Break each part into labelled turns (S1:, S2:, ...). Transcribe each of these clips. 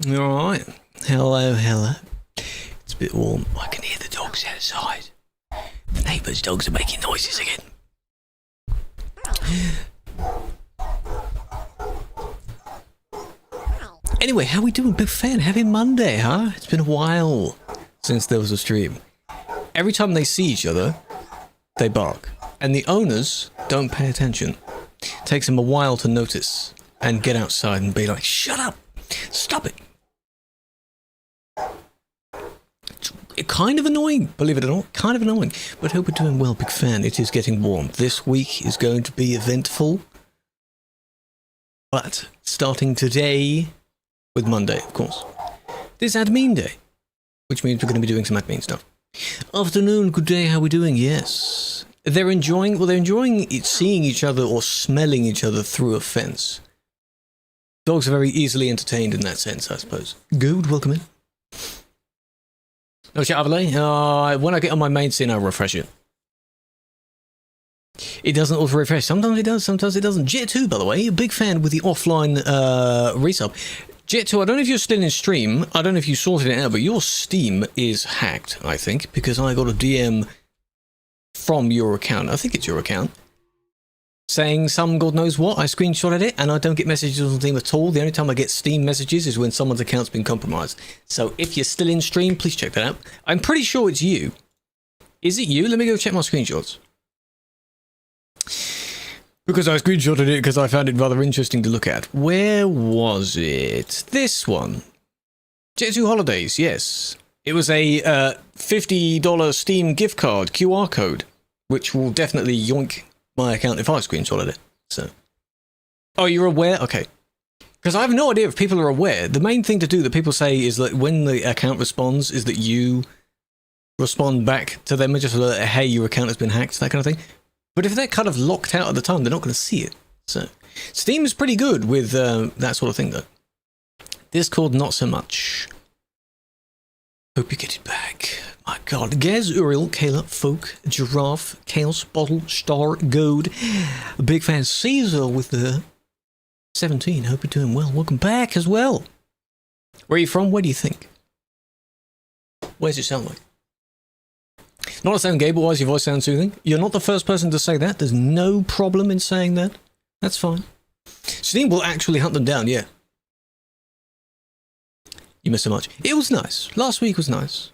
S1: Alright. Hello, hello. It's a bit warm. I can hear the dogs outside. The neighbours' dogs are making noises again. Anyway, how we doing? Big fan. Happy Monday, huh? It's been a while since there was a stream. Every time they see each other, they bark. And the owners don't pay attention. It takes them a while to notice and get outside and be like, shut up! Stop it! It's kind of annoying, believe it or not. Kind of annoying. But hope we're doing well, big fan. It is getting warm. This week is going to be eventful. But starting today, with Monday, of course. This admin day, which means we're going to be doing some admin stuff. Afternoon, good day, how we doing? Yes. They're enjoying, seeing each other or smelling each other through a fence. Dogs are very easily entertained in that sense, I suppose. Good, welcome in. No chat overlay? When I get on my main scene, I'll refresh it. It doesn't auto-refresh. Sometimes it does, sometimes it doesn't. Jet2, by the way, a big fan with the offline resub. Jet2, I don't know if you're still in stream. I don't know if you sorted it out, but your Steam is hacked, I think, because I got a DM from your account. I think it's your account. Saying some God knows what. I screenshotted it, and I don't get messages on Steam at all. The only time I get Steam messages is when someone's account's been compromised. So if you're still in stream, please check that out. I'm pretty sure it's you. Is it you? Let me go check my screenshots. Because I screenshotted it because I found it rather interesting to look at. Where was it? This one. Jet2 Holidays, yes. It was a $50 Steam gift card QR code, which will definitely yoink my account if I screenshotted it. So, oh, you're aware? Okay. Because I have no idea if people are aware. The main thing to do that people say is that when the account responds is that you respond back to them and just alert, hey, your account has been hacked, that kind of thing. But if they're kind of locked out at the time, they're not going to see it. So, Steam is pretty good with that sort of thing, though. Discord, not so much. Hope you get it back. My God. Gaz, Uriel, Kayla, Folk, Giraffe, Chaos, Bottle, Star, Goad. Big fan Caesar with the 17. Hope you're doing well. Welcome back as well. Where are you from? Where do you think? Where's it sound like? Not a sound gay, but why does your voice sound soothing? You're not the first person to say that. There's no problem in saying that. That's fine. Steam will actually hunt them down, yeah. You missed so much. It was nice. Last week was nice.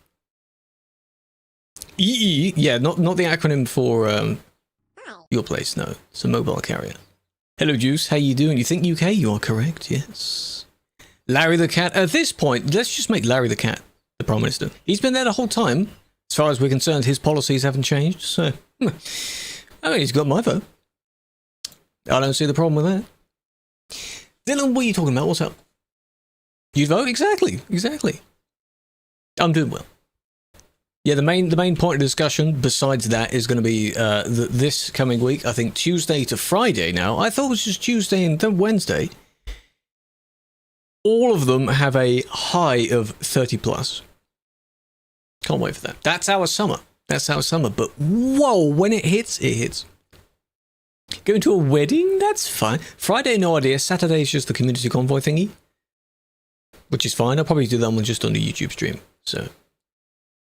S1: EE, yeah, not the acronym for your place, no. It's a mobile carrier. Hello, Juice. How you doing? You think UK? You are correct, yes. Larry the Cat. At this point, let's just make Larry the Cat the Prime Minister. He's been there the whole time. As far as we're concerned, his policies haven't changed, so... I mean, he's got my vote. I don't see the problem with that. Dylan, what are you talking about? What's up? You'd vote? Exactly, exactly. I'm doing well. Yeah, the main point of discussion, besides that, is going to be this coming week, I think Tuesday to Friday now. I thought it was just Tuesday and then Wednesday. All of them have a high of 30 plus. Can't wait for that. That's our summer. That's our summer. But whoa, when it hits, it hits. Going to a wedding? That's fine. Friday, no idea. Saturday is just the community convoy thingy. Which is fine. I'll probably do that one just on the YouTube stream. So,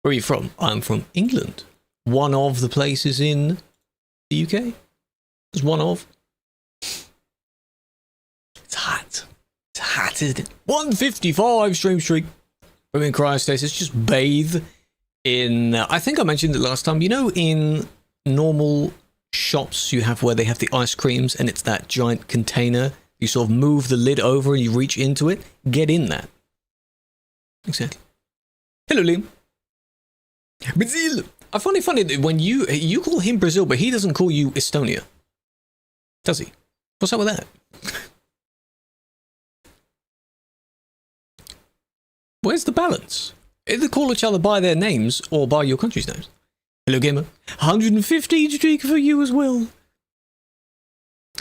S1: where are you from? I'm from England. One of the places in the UK. It's one of. It's hot. It's hot, isn't it? 155 stream streak. I'm in cryostasis. Just bathe in, I think I mentioned it last time, you know, in normal shops you have where they have the ice creams and it's that giant container, you sort of move the lid over and you reach into it, get in that. Exactly. Hello, Liam. Brazil. I find it funny that when you call him Brazil, but he doesn't call you Estonia. Does he? What's up with that? Where's the balance? Either call each other by their names or by your country's names. Hello, gamer. 115 streak for you as well.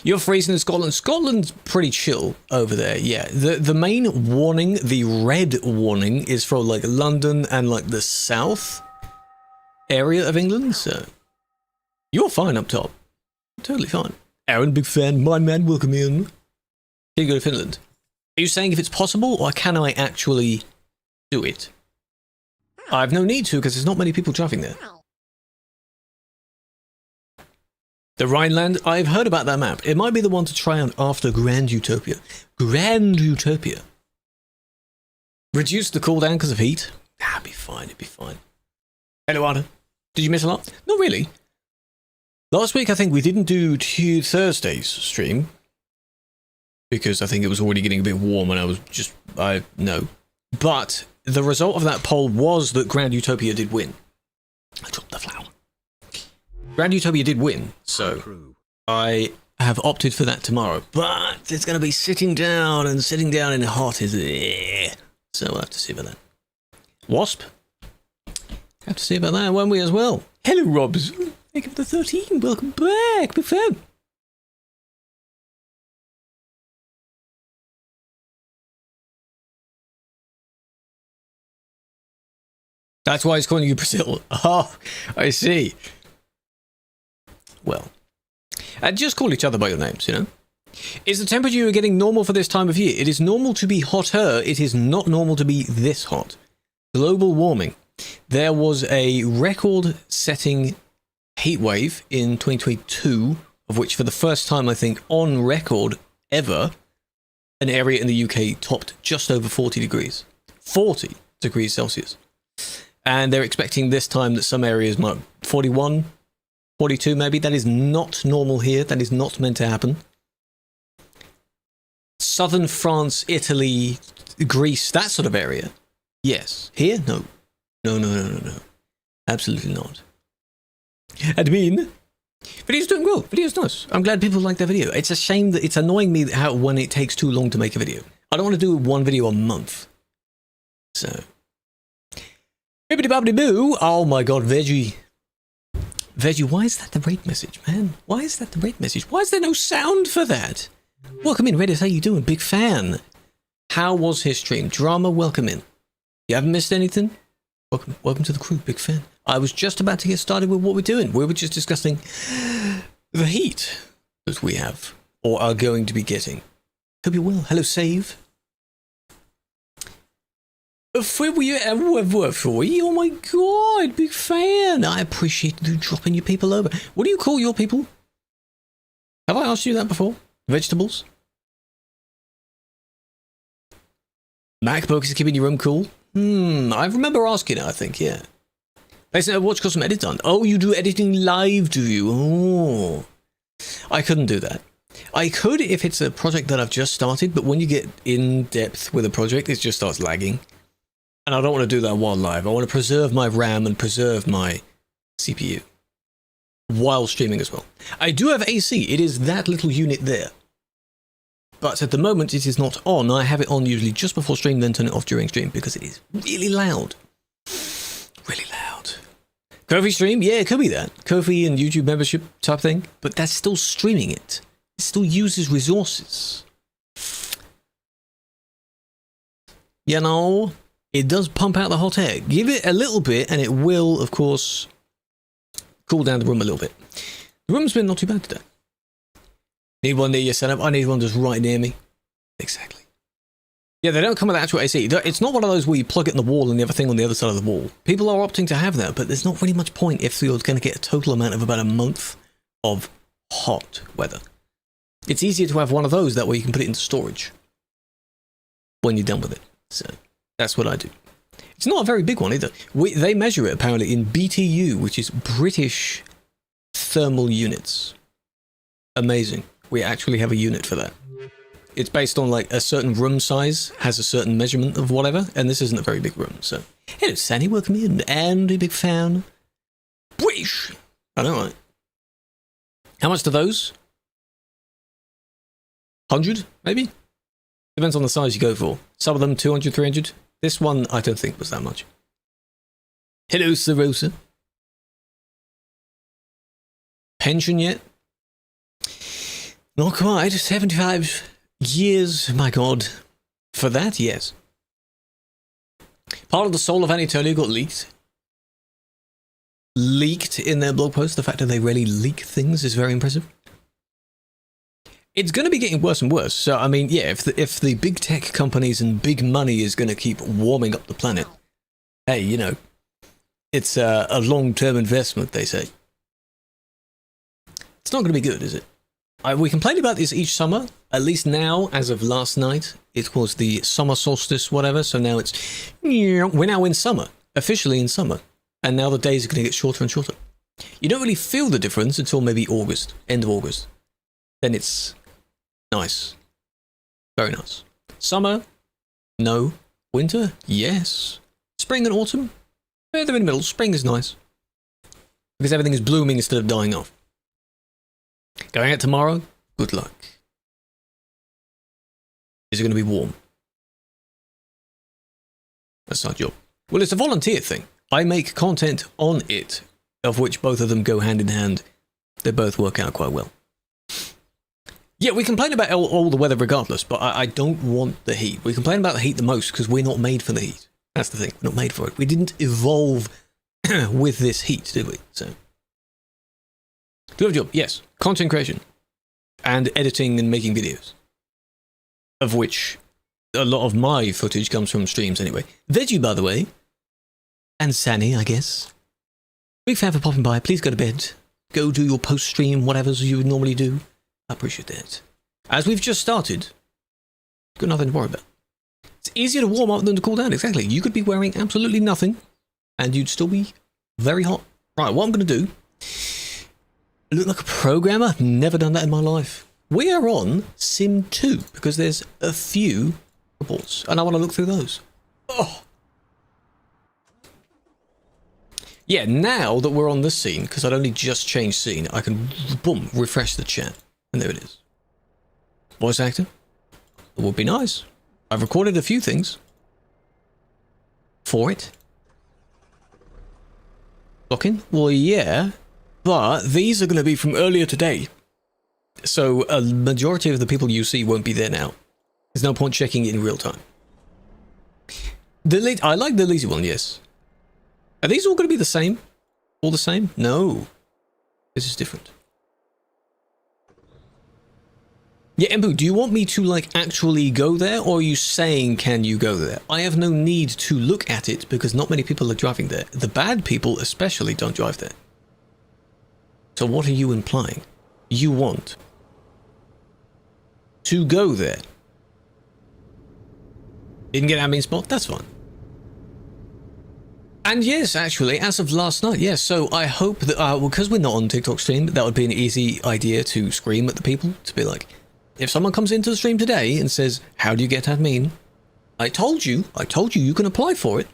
S1: You're freezing in Scotland. Scotland's pretty chill over there, yeah. The main warning, the red warning, is for like London and like the south area of England, so you're fine up top. Totally fine. Aaron, big fan. My man, welcome in. Here you go to Finland. Are you saying if it's possible, or can I actually do it? I have no need to, because there's not many people driving there. The Rhineland, I've heard about that map. It might be the one to try on after Grand Utopia. Grand Utopia. Reduce the cooldown because of heat? Ah, it'd be fine, it'd be fine. Hello, Arda. Did you miss a lot? Not really. Last week, I think we didn't do Thursday's stream. Because I think it was already getting a bit warm and no. But the result of that poll was that Grand Utopia did win. I dropped the flower. Grand Utopia did win, so I have opted for that tomorrow. But it's going to be sitting down in the hot is so we'll have to see about that. Wasp? Have to see about that, won't we, as well? Hello, Robs. Thank you for the 13. Welcome back. Big fan. That's why he's calling you Brazil. Oh, I see. Well, just call each other by your names, you know. Is the temperature you're getting normal for this time of year? It is normal to be hotter. It is not normal to be this hot. Global warming. There was a record-setting heat wave in 2022, of which for the first time, I think, on record ever, an area in the UK topped just over 40 degrees. 40 degrees Celsius. And they're expecting this time that some areas might 41, 42 maybe. That is not normal here. That is not meant to happen. Southern France, Italy, Greece, that sort of area. Yes. Here? No. No. Absolutely not. Admin. Video's doing well. Video's nice. I'm glad people like that video. It's a shame that it's annoying me when it takes too long to make a video. I don't want to do one video a month. So. Bibbidi bobbidi boo. Oh my god, Veggie. Veggie, why is that the raid message, man? Why is that the raid message? Why is there no sound for that? Welcome in, Reddit. How you doing? Big fan. How was his stream? Drama, welcome in. You haven't missed anything? Welcome to the crew, big fan. I was just about to get started with what we're doing. We were just discussing the heat that we have, or are going to be getting. Hope you're well. Hello, Save. Oh my god, big fan. I appreciate you dropping your people over. What do you call your people? Have I asked you that before? Vegetables? MacBook is keeping your room cool? I remember asking it, I think, yeah. Basically, watch got some edit done. Oh, you do editing live, do you? Oh. I couldn't do that. I could if it's a project that I've just started, but when you get in depth with a project, it just starts lagging. And I don't want to do that while live. I want to preserve my RAM and preserve my CPU while streaming as well. I do have AC. It is that little unit there. But at the moment, it is not on. I have it on usually just before stream, then turn it off during stream because it is really loud. Really loud. Ko-fi stream? Yeah, it could be that. Ko-fi and YouTube membership type thing. But that's still streaming it. It still uses resources. You know, it does pump out the hot air. Give it a little bit and it will, of course, cool down the room a little bit. The room's been not too bad today. Need one near your setup? I need one just right near me. Exactly. Yeah, they don't come with actual AC. It's not one of those where you plug it in the wall and the other thing on the other side of the wall. People are opting to have that, but there's not really much point if you're going to get a total amount of about a month of hot weather. It's easier to have one of those, that way you can put it into storage when you're done with it. So that's what I do. It's not a very big one either. They measure it apparently in BTU, which is British thermal units. Amazing. We actually have a unit for that. It's based on like a certain room size, has a certain measurement of whatever, and this isn't a very big room, so. Hello, Sandy, welcome in. Andy, big fan. British! I know, right? How much do those? 100, maybe? Depends on the size you go for. Some of them 200, 300. This one, I don't think was that much. Hello, Sarosa. Pension yet? Not quite. 75 years, my god. For that, yes. Part of the soul of Anatolia got leaked. Leaked in their blog post. The fact that they really leak things is very impressive. It's going to be getting worse and worse. So, I mean, yeah, if the big tech companies and big money is going to keep warming up the planet, hey, you know, it's a long-term investment, they say. It's not going to be good, is it? We complain about this each summer. At least now, as of last night, it was the summer solstice, whatever. So now it's... We're now in summer. Officially in summer. And now the days are going to get shorter and shorter. You don't really feel the difference until maybe August. End of August. Then it's nice. Very nice. Summer? No. Winter? Yes. Spring and autumn? They're in the middle. Spring is nice. Because everything is blooming instead of dying off. Going out tomorrow? Good luck. Is it going to be warm? That's our job. Well, it's a volunteer thing. I make content on it, of which both of them go hand in hand. They both work out quite well. Yeah, we complain about all the weather regardless, but I don't want the heat. We complain about the heat the most because we're not made for the heat. That's the thing. We're not made for it. We didn't evolve with this heat, did we? So, do you have a job? Yes. Content creation. And editing and making videos. Of which a lot of my footage comes from streams anyway. Veggie, by the way. And Sani, I guess. Big fan for popping by. Please go to bed. Go do your post-stream, whatever you would normally do. I appreciate that. As we've just started, got nothing to worry about. It's easier to warm up than to cool down. Exactly. You could be wearing absolutely nothing, and you'd still be very hot. Right, what I'm going to do... I look like a programmer. I've never done that in my life. We are on Sim 2, because there's a few reports, and I want to look through those. Oh! Yeah, now that we're on this scene, because I'd only just changed scene, I can, boom, refresh the chat. And there it is. Voice actor? It would be nice. I've recorded a few things. For it. Locking? Well, yeah. But these are going to be from earlier today. So a majority of the people you see won't be there now. There's no point checking it in real time. I like the lazy one, yes. Are these all going to be the same? All the same? No. This is different. Yeah, Embu, do you want me to, like, actually go there, or are you saying, can you go there? I have no need to look at it, because not many people are driving there. The bad people especially don't drive there. So what are you implying? You want to go there. Didn't get admin spot? That's fine. And yes, actually, as of last night, yes. So I hope that, well, because we're not on TikTok stream, that would be an easy idea to scream at the people, to be like, if someone comes into the stream today and says, how do you get admin? I told you you can apply for it.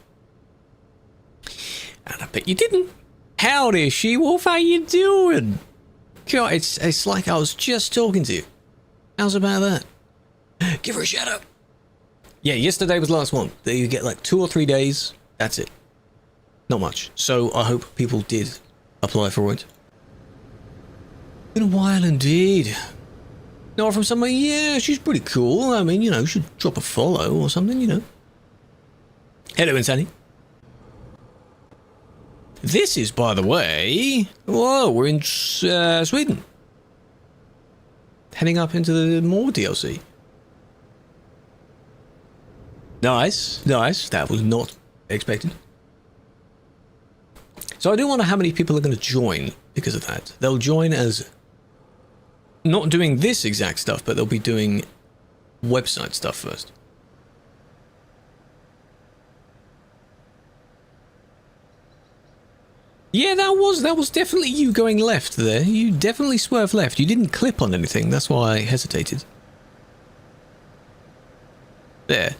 S1: And I bet you didn't. Howdy, She-Wolf, how you doing? God, it's like I was just talking to you. How's about that? Give her a shout out. Yeah, yesterday was the last one. You get like 2 or 3 days. That's it. Not much. So I hope people did apply for it. Been a while indeed. Nora from somewhere, yeah, she's pretty cool. I mean, you know, should drop a follow or something, you know. Hello, Insanity. This is, by the way... Whoa, we're in Sweden. Heading up into the more DLC. Nice, nice. That was not expected. So I do wonder how many people are going to join because of that. They'll join as... not doing this exact stuff, but they'll be doing website stuff first. Yeah, that was definitely you going left there. You definitely swerved left. You didn't clip on anything. That's why I hesitated. There.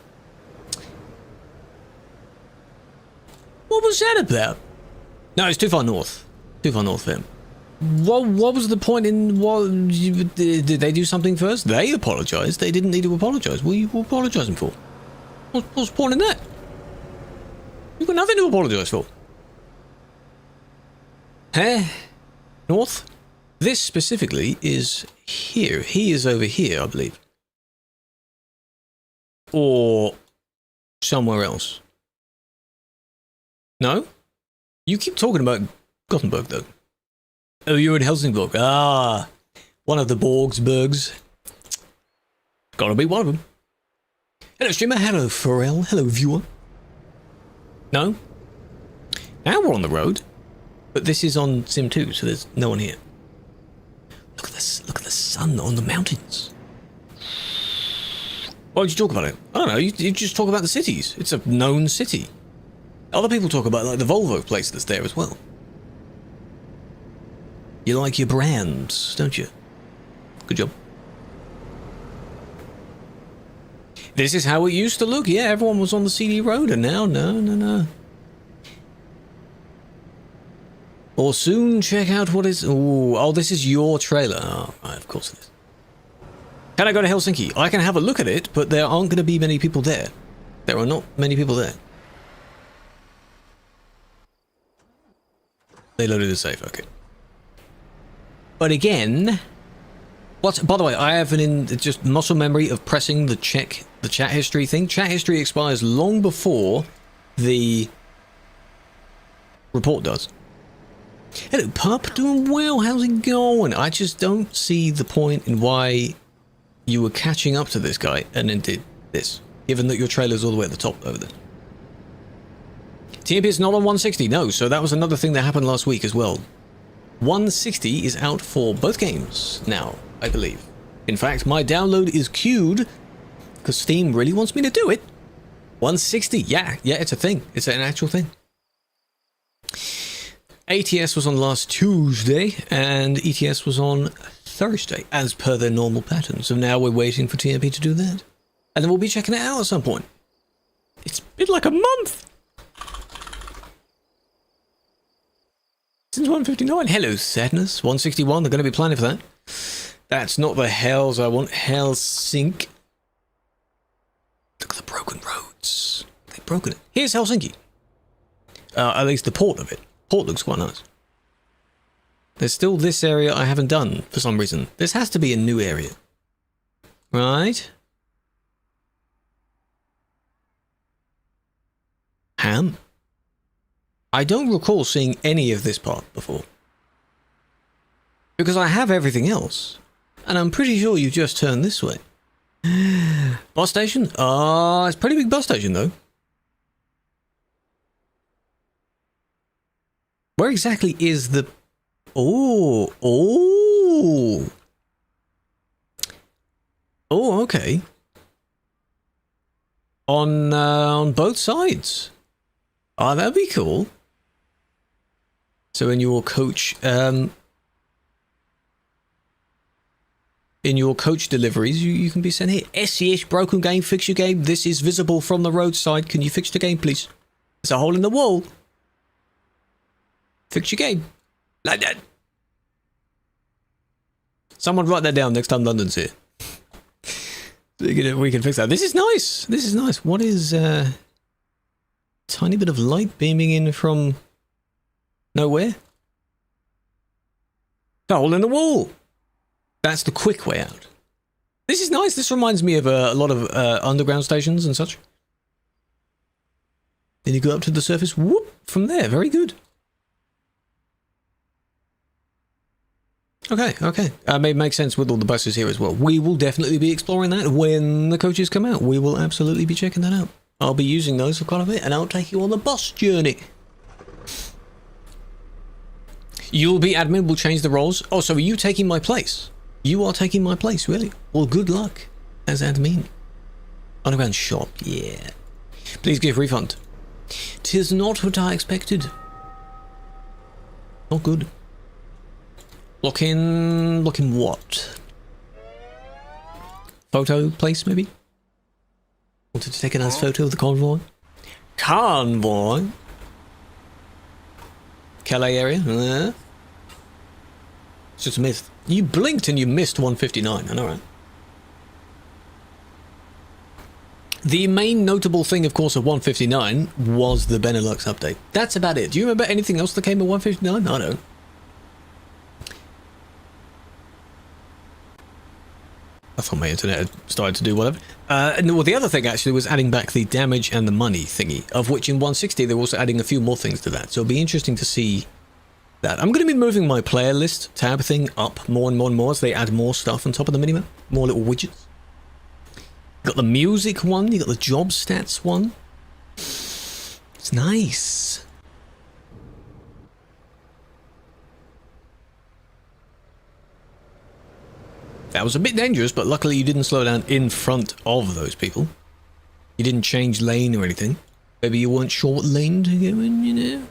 S1: What was that about? No, it's too far north. Too far north for him. What was the point in... did they do something first? They apologized. They didn't need to apologize. What are you apologizing for? What's the point in that? You've got nothing to apologize for. Huh? North? This specifically is here. He is over here, I believe. Or somewhere else. No? You keep talking about Gothenburg, though. Oh, you're in Helsingborg. Ah, one of the Borgsburgs. Gotta be one of them. Hello, streamer. Hello, Pharrell. Hello, viewer. No? Now we're on the road. But this is on Sim 2, so there's no one here. Look at this. Look at the sun on the mountains. Why would you talk about it? I don't know. You just talk about the cities. It's a known city. Other people talk about like the Volvo place that's there as well. You like your brands, don't you? Good job. This is how it used to look. Yeah, everyone was on the CD road, and now, no. Or soon check out what is... Ooh, oh, this is your trailer. Oh, right, of course it is. Can I go to Helsinki? I can have a look at it, but there aren't going to be many people there. There are not many people there. They loaded the safe, okay. But again... What? By the way, I have just muscle memory of pressing the chat history thing. Chat history expires long before the report does. Hello, pup. Doing well. How's it going? I just don't see the point in why you were catching up to this guy and then did this, given that your trailer's all the way at the top over there. TMP is not on 160. No, so that was another thing that happened last week as well. 160 is out for both games now, I believe. In fact, my download is queued because Steam really wants me to do it. 160, yeah, it's a thing. It's an actual thing. ATS was on last Tuesday and ETS was on Thursday, as per their normal pattern. So now we're waiting for TMP to do that. And then we'll be checking it out at some point. It's been like a month. Since 159. Hello, Sadness. 161. They're going to be planning for that. That's not the hells I want. Helsinki. Look at the broken roads. They've broken it. Here's Helsinki. At least the port of it. Port looks quite nice. There's still this area I haven't done for some reason. This has to be a new area. Right? Ham? I don't recall seeing any of this part before. Because I have everything else. And I'm pretty sure you just turned this way. Bus station? Ah, it's a pretty big bus station though. Where exactly is the... Oh, okay. On both sides. Oh, that'd be cool. So in your coach, deliveries, you can be sent here. SCH, broken game, fix your game. This is visible from the roadside. Can you fix the game, please? There's a hole in the wall. Fix your game. Like that. Someone write that down next time London's here. We can fix that. This is nice. This is nice. What is tiny bit of light beaming in from nowhere? A hole in the wall. That's the quick way out. This is nice. This reminds me of a lot of underground stations and such. Then you go up to the surface. Whoop! From there. Very good. Okay. May make sense with all the buses here as well. We will definitely be exploring that when the coaches come out. We will absolutely be checking that out. I'll be using those for quite a bit, and I'll take you on the bus journey. You'll be admin, we'll change the roles. Oh, so are you taking my place? You are taking my place, really? Well, good luck as admin. Underground shop, yeah. Please give refund. 'Tis not what I expected. Not good. Lock in what? Photo place, maybe? Wanted to take a nice photo of the convoy? Convoy? Calais area? It's just a myth. You blinked and you missed 159, I know, right? The main notable thing, of course, of 159 was the Benelux update. That's about it. Do you remember anything else that came at 159? I don't. I thought my internet had started to do whatever. Well, the other thing actually was adding back the damage and the money thingy, of which in 160 they're also adding a few more things to that. So it'll be interesting to see that. I'm going to be moving my player list tab thing up more and more and more as they add more stuff on top of the minimap, more little widgets. Got the music one, you got the job stats one. It's nice. That was a bit dangerous, but luckily you didn't slow down in front of those people. You didn't change lane or anything. Maybe you weren't sure what lane to go in, you know?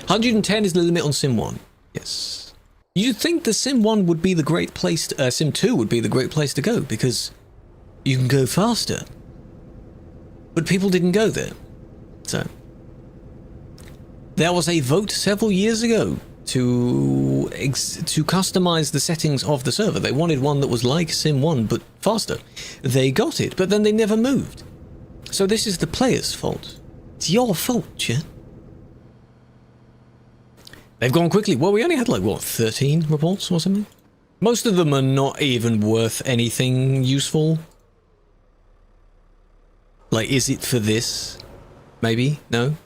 S1: 110 is the limit on Sim 1. Yes. You'd think the Sim 1 would be the great place to, Sim 2 would be the great place to go, because you can go faster. But people didn't go there. So there was a vote several years ago to customize the settings of the server. They wanted one that was like Sim 1 but faster. They got it, but then they never moved. So this is the player's fault. It's your fault, yeah? They've gone quickly. Well, we only had like, what, 13 reports or something? Most of them are not even worth anything useful. Like, is it for this? Maybe? No?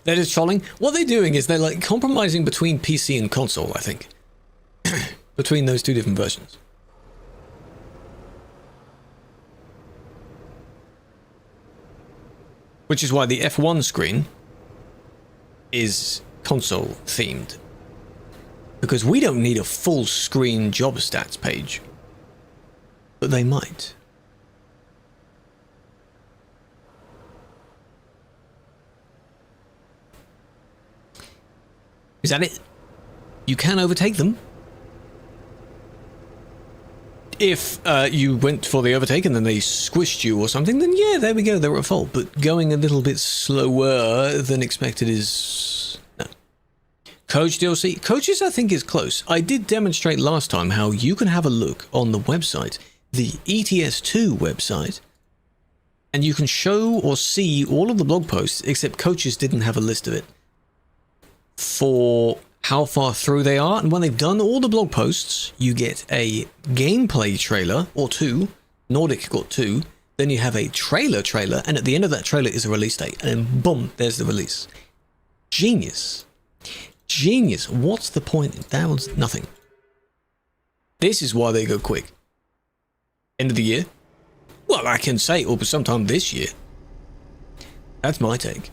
S1: They're just trolling. What they're doing is they're like compromising between PC and console, I think. Between those two different versions. Which is why the F1 screen is console themed. Because we don't need a full screen job stats page. But they might. Is that it? You can overtake them. If you went for the overtake and then they squished you or something, then yeah, there we go, they were at fault. But going a little bit slower than expected is... no. Coach DLC? Coaches, I think, is close. I did demonstrate last time how you can have a look on the website, the ETS2 website, and you can show or see all of the blog posts, except coaches didn't have a list of it, for how far through they are. And when they've done all the blog posts, you get a gameplay trailer or two. Nordic got 2. Then you have a trailer, and at the end of that trailer is a release date, and then boom, there's the release. Genius. Genius. What's the point? That was nothing. This is why they go quick. End of the year? Well, I can say it will be sometime this year. That's my take.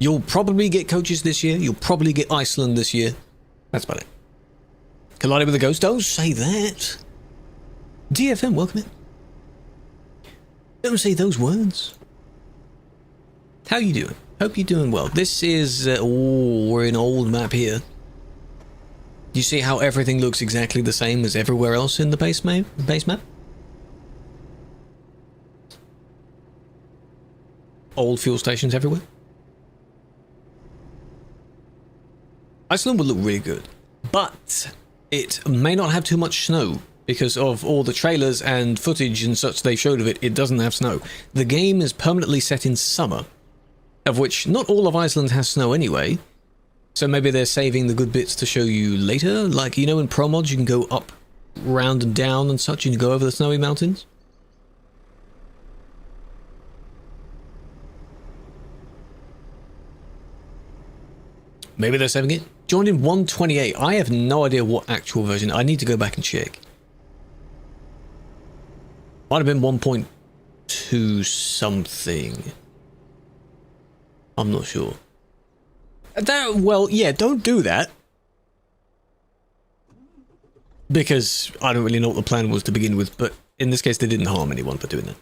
S1: You'll probably get coaches this year. You'll probably get Iceland this year. That's about it. Collided with a ghost? Don't say that. DFM, welcome in. Don't say those words. How you doing? Hope you're doing well. This is... we're in old map here. You see how everything looks exactly the same as everywhere else in the base map? Old fuel stations everywhere. Iceland would look really good, but it may not have too much snow because of all the trailers and footage and such they showed of it. It doesn't have snow. The game is permanently set in summer, of which not all of Iceland has snow anyway, so maybe they're saving the good bits to show you later. Like, you know, in Pro Mods you can go up, round and down and such, and you go over the snowy mountains. Maybe they're saving it. Joined in 128. I have no idea what actual version. I need to go back and check. Might have been 1.2 something. I'm not sure. Well, yeah, don't do that. Because I don't really know what the plan was to begin with, but in this case they didn't harm anyone for doing that.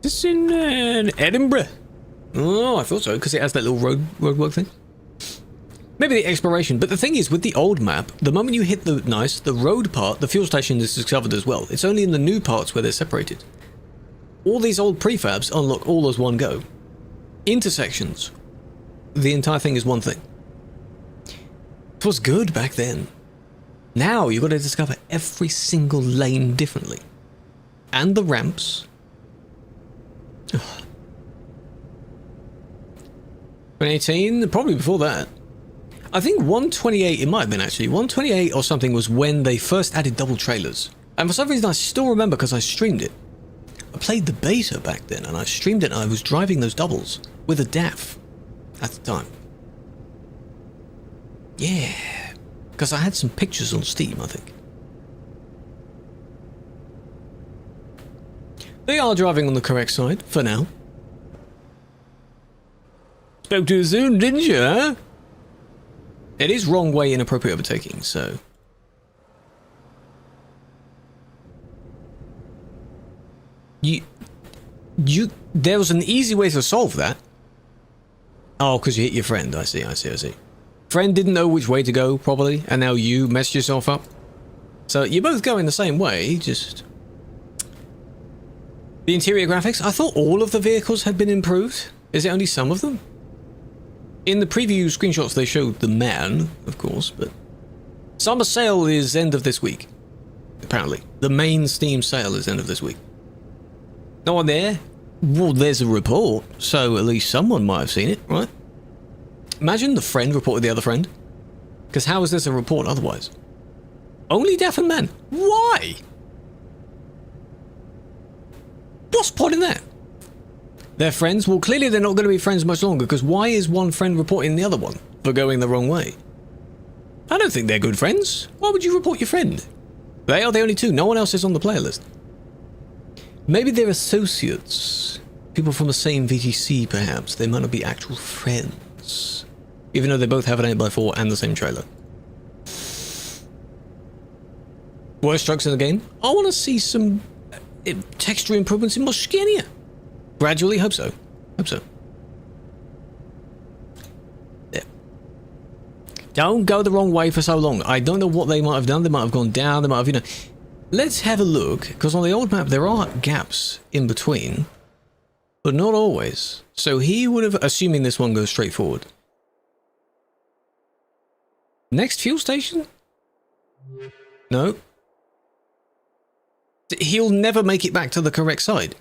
S1: This is in Edinburgh. Oh, I thought so, because it has that little roadwork thing. Maybe the exploration, but the thing is, with the old map, the moment you hit the road part, the fuel station is discovered as well. It's only in the new parts where they're separated. All these old prefabs unlock all as one go. Intersections. The entire thing is one thing. It was good back then. Now you've got to discover every single lane differently. And the ramps. 2018, probably before that. I think 128, it might have been actually, 128 or something was when they first added double trailers. And for some reason I still remember because I streamed it. I played the beta back then and I streamed it and I was driving those doubles with a DAF at the time. Yeah. Because I had some pictures on Steam, I think. They are driving on the correct side, for now. Spoke too soon, didn't you, huh? It is wrong way inappropriate overtaking, so... There was an easy way to solve that. Oh, because you hit your friend. I see. Friend didn't know which way to go, probably, and now you messed yourself up. So you're both going the same way, just... The interior graphics? I thought all of the vehicles had been improved. Is it only some of them? In the preview screenshots they showed the man, of course, but... Summer sale is end of this week. Apparently. The main Steam sale is end of this week. No one there? Well, there's a report, so at least someone might have seen it, right? Imagine the friend reported the other friend. Because how is this a report otherwise? Only deaf and men. Why? What's the point in that? They're friends? Well, clearly they're not going to be friends much longer, because why is one friend reporting the other one for going the wrong way? I don't think they're good friends. Why would you report your friend? They are the only two. No one else is on the player list. Maybe they're associates. People from the same VTC, perhaps. They might not be actual friends. Even though they both have an 8x4 and the same trailer. Worst strokes in the game? I want to see some texture improvements in my skinnier. Gradually, hope so. Yeah. Don't go the wrong way for so long. I don't know what they might have done. They might have gone down. They might have, you know... Let's have a look, because on the old map there are gaps in between, but not always. So he would have, assuming this one goes straight forward. Next fuel station? No. He'll never make it back to the correct side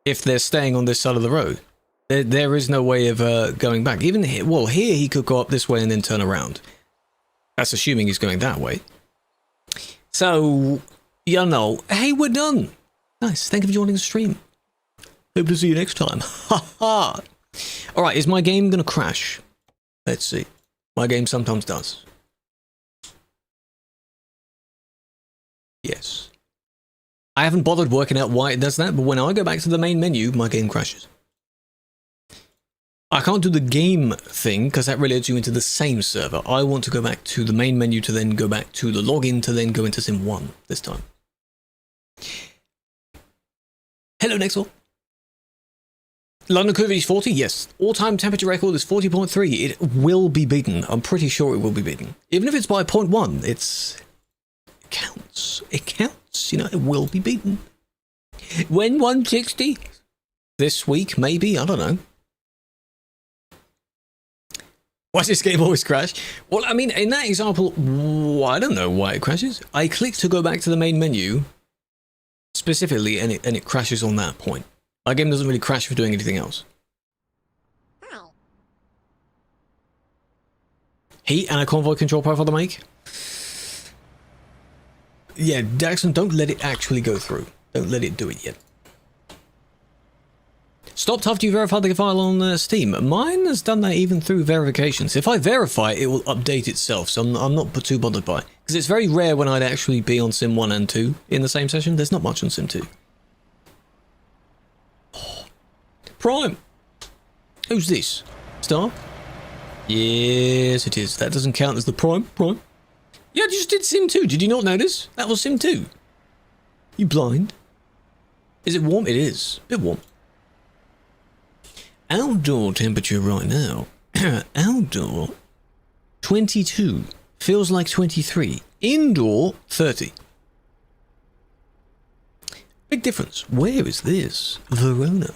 S1: if they're staying on this side of the road. There is no way of going back. Even here, well, here he could go up this way and then turn around. That's assuming he's going that way. So, you know, hey, we're done. Nice, thank you for joining the stream. Hope to see you next time. Ha ha. Alright, is my game gonna crash? Let's see. My game sometimes does. Yes. I haven't bothered working out why it does that, but when I go back to the main menu, my game crashes. I can't do the game thing because that relates you into the same server. I want to go back to the main menu to then go back to the login to then go into Sim 1 this time. Hello, Nexel. London Curve is 40, yes. All-time temperature record is 40.3. It will be beaten. I'm pretty sure it will be beaten. Even if it's by 0.1, it counts. It counts. You know, it will be beaten. When 160? This week, maybe? I don't know. Why does this game always crash? Well, I mean, in that example, I don't know why it crashes. I click to go back to the main menu, specifically, and it crashes on that point. My game doesn't really crash for doing anything else. Heat and a convoy control profile to make? Yeah, Daxon, don't let it actually go through. Don't let it do it yet. Stopped after you verified the file on Steam. Mine has done that even through verifications. If I verify it, it will update itself, so I'm not too bothered by it. Because it's very rare when I'd actually be on Sim 1 and 2 in the same session. There's not much on Sim 2. Oh, Prime! Who's this? Star? Yes, it is. That doesn't count as the Prime. Yeah, I just did Sim 2. Did you not notice? That was Sim 2. You blind? Is it warm? It is. A bit warm. Outdoor temperature right now. Outdoor 22. Feels like 23. Indoor 30. Big difference. Where is this? Verona.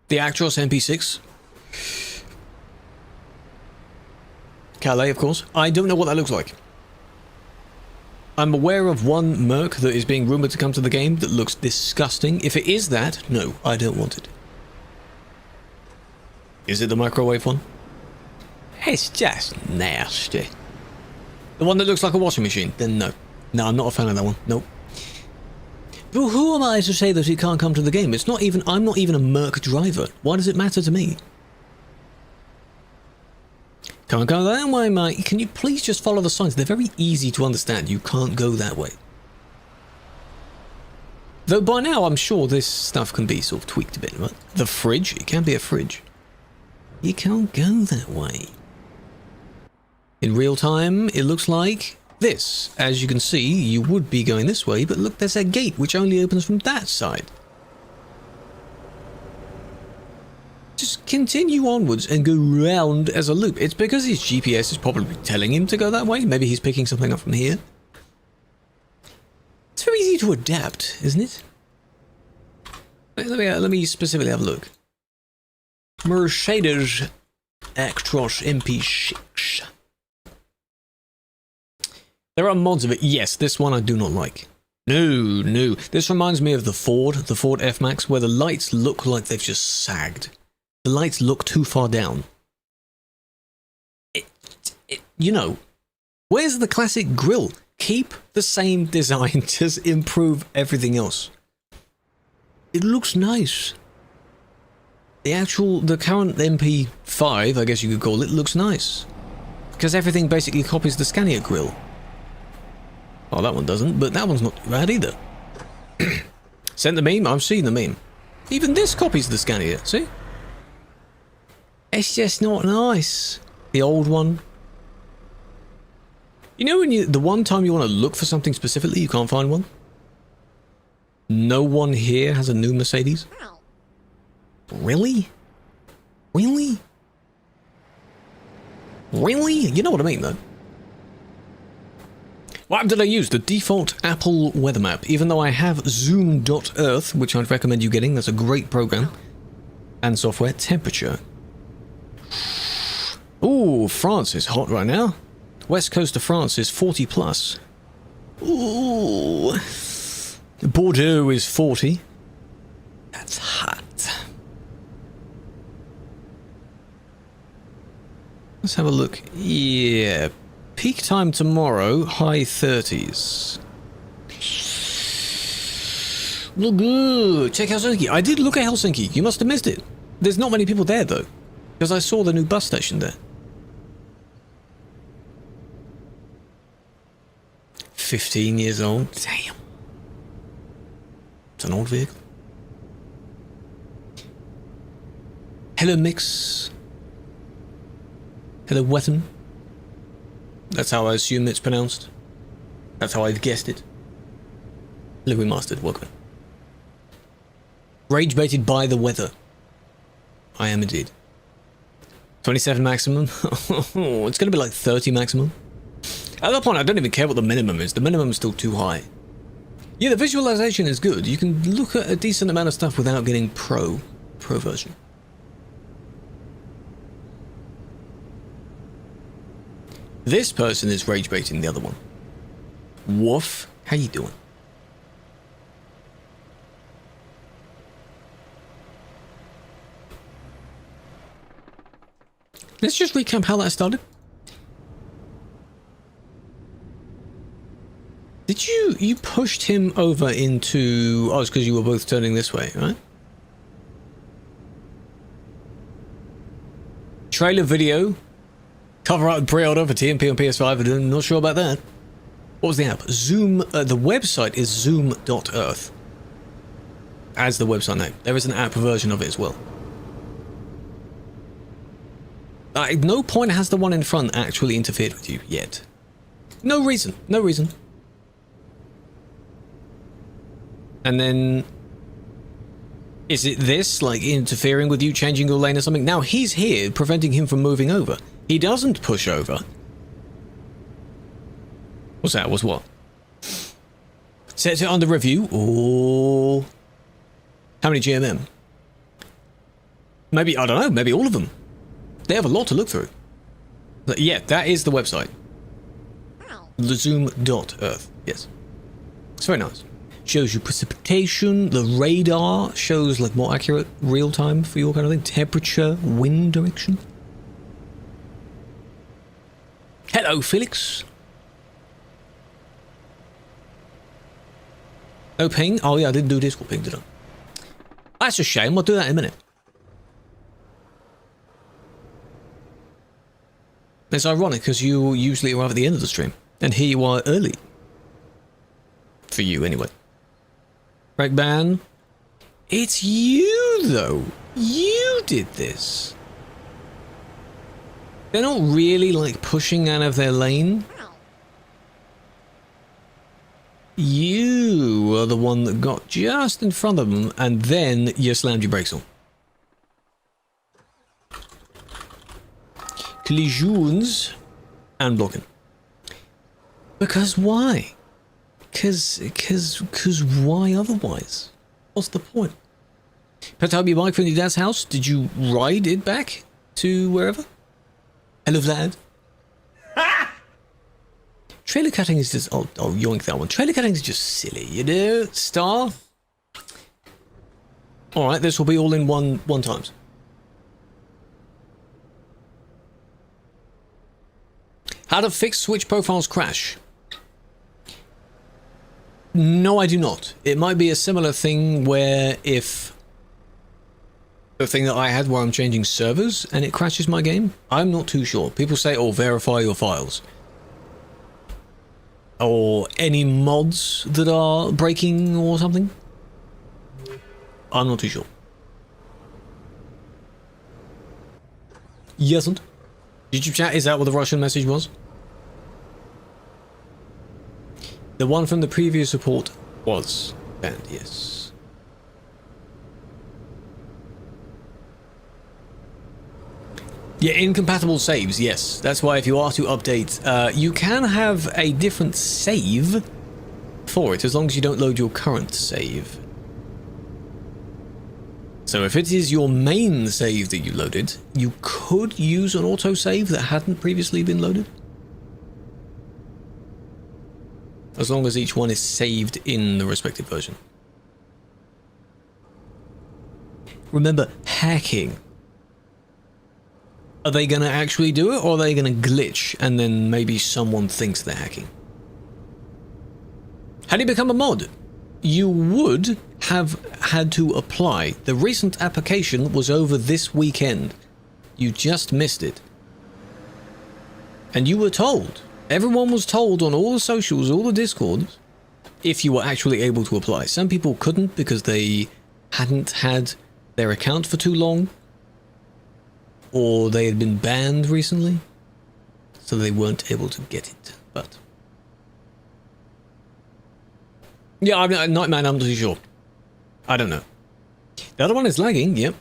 S1: The Astrous MP6. Calais, of course. I don't know what that looks like. I'm aware of one Merc that is being rumoured to come to the game that looks disgusting. If it is that, no, I don't want it. Is it the microwave one? It's just nasty. The one that looks like a washing machine? Then no. No, I'm not a fan of that one. Nope. But who am I to say that he can't come to the game? It's not even, I'm not even a Merc driver. Why does it matter to me? Can't go that way, mate. Can you please just follow the signs? They're very easy to understand. You can't go that way. Though by now, I'm sure this stuff can be sort of tweaked a bit, right? The fridge, it can be a fridge. You can't go that way. In real time, it looks like this. As you can see, you would be going this way, but look, there's a gate which only opens from that side. Just continue onwards and go round as a loop. It's because his GPS is probably telling him to go that way. Maybe he's picking something up from here. It's very easy to adapt, isn't it? Let me specifically have a look. Mercedes Actros MP6. There are mods of it. Yes, this one I do not like. No. This reminds me of the Ford F-Max, where the lights look like they've just sagged. The lights look too far down. You know, where's the classic grille? Keep the same design, just improve everything else. It looks nice. The current MP5, I guess you could call it, looks nice. Because everything basically copies the Scania grille. Oh, that one doesn't, but that one's not bad either. Sent the meme? I've seen the meme. Even this copies the Scania, see? It's just not nice. The old one. You know when the one time you want to look for something specifically, you can't find one? No one here has a new Mercedes? Really? Really? Really? You know what I mean, though. What did I use? The default Apple weather map, even though I have zoom.earth, which I'd recommend you getting. That's a great program. And software. Temperature. Ooh, France is hot right now. West coast of France is 40 plus. Ooh. Bordeaux is 40. That's hot. Let's have a look. Yeah. Peak time tomorrow, high 30s. Look good. Check Helsinki. I did look at Helsinki. You must have missed it. There's not many people there, though. Because I saw the new bus station there. 15 years old. Damn. It's an old vehicle. Hello, Mix. Hello, Wetton. That's how I assume it's pronounced. That's how I've guessed it. Louis Mastered, welcome. Rage baited by the weather. I am indeed. 27 maximum. It's going to be like 30 maximum. At that point, I don't even care what the minimum is. The minimum is still too high. Yeah, the visualization is good. You can look at a decent amount of stuff without getting pro version. This person is rage baiting the other one. Woof, how you doing? Let's just recap how that started. Did you pushed him over into... Oh, it's because you were both turning this way, right? Trailer video. Cover art and pre-order for TMP on PS5. I'm not sure about that. What was the app? Zoom. The website is zoom.earth. As the website name. There is an app version of it as well. At no point has the one in front actually interfered with you yet. No reason. No reason. And then... Is it this, like, interfering with you, changing your lane or something? Now he's here, preventing him from moving over. He doesn't push over. What's that? What's what? Set it under review. Or... How many GMM? Maybe, I don't know, maybe all of them. They have a lot to look through. But yeah, that is the website. The zoom.earth. Yes. It's very nice. Shows you precipitation. The radar shows like more accurate real time for your kind of thing. Temperature, wind direction. Hello, Felix. No ping? Oh yeah, I didn't do Discord ping, did I? That's a shame. I'll do that in a minute. It's ironic because you usually arrive at the end of the stream. And here you are early. For you, anyway. Right, ban. It's you, though. You did this. They're not really, like, pushing out of their lane. You are the one that got just in front of them, and then you slammed your brakes on. Collisions and blocking. Because why? Cause why otherwise? What's the point? Pet up your bike from your dad's house? Did you ride it back to wherever? Hello, Vlad. Trailer cutting is just... Oh, yoink that one. Trailer cutting is just silly, you know? Star? Alright, this will be all in one times. How to fix Switch profiles crash? No, I do not. It might be a similar thing where if... The thing that I had where I'm changing servers and it crashes my game? I'm not too sure. People say, oh, verify your files. Or any mods that are breaking or something. I'm not too sure. Yesn't. YouTube chat, is that what the Russian message was? The one from the previous report was banned, yes. Yeah, incompatible saves, yes. That's why if you are to update, you can have a different save for it, as long as you don't load your current save. So if it is your main save that you loaded, you could use an autosave that hadn't previously been loaded. As long as each one is saved in the respective version. Remember, hacking. Are they going to actually do it, or are they going to glitch and then maybe someone thinks they're hacking? How do you become a mod? You would have had to apply. The recent application was over this weekend. You just missed it. And you were told. Everyone was told on all the socials, all the Discords, if you were actually able to apply. Some people couldn't because they hadn't had their account for too long. Or they had been banned recently, so they weren't able to get it, but... Yeah, I'm not, man, I'm not too sure. I don't know. The other one is lagging, yep.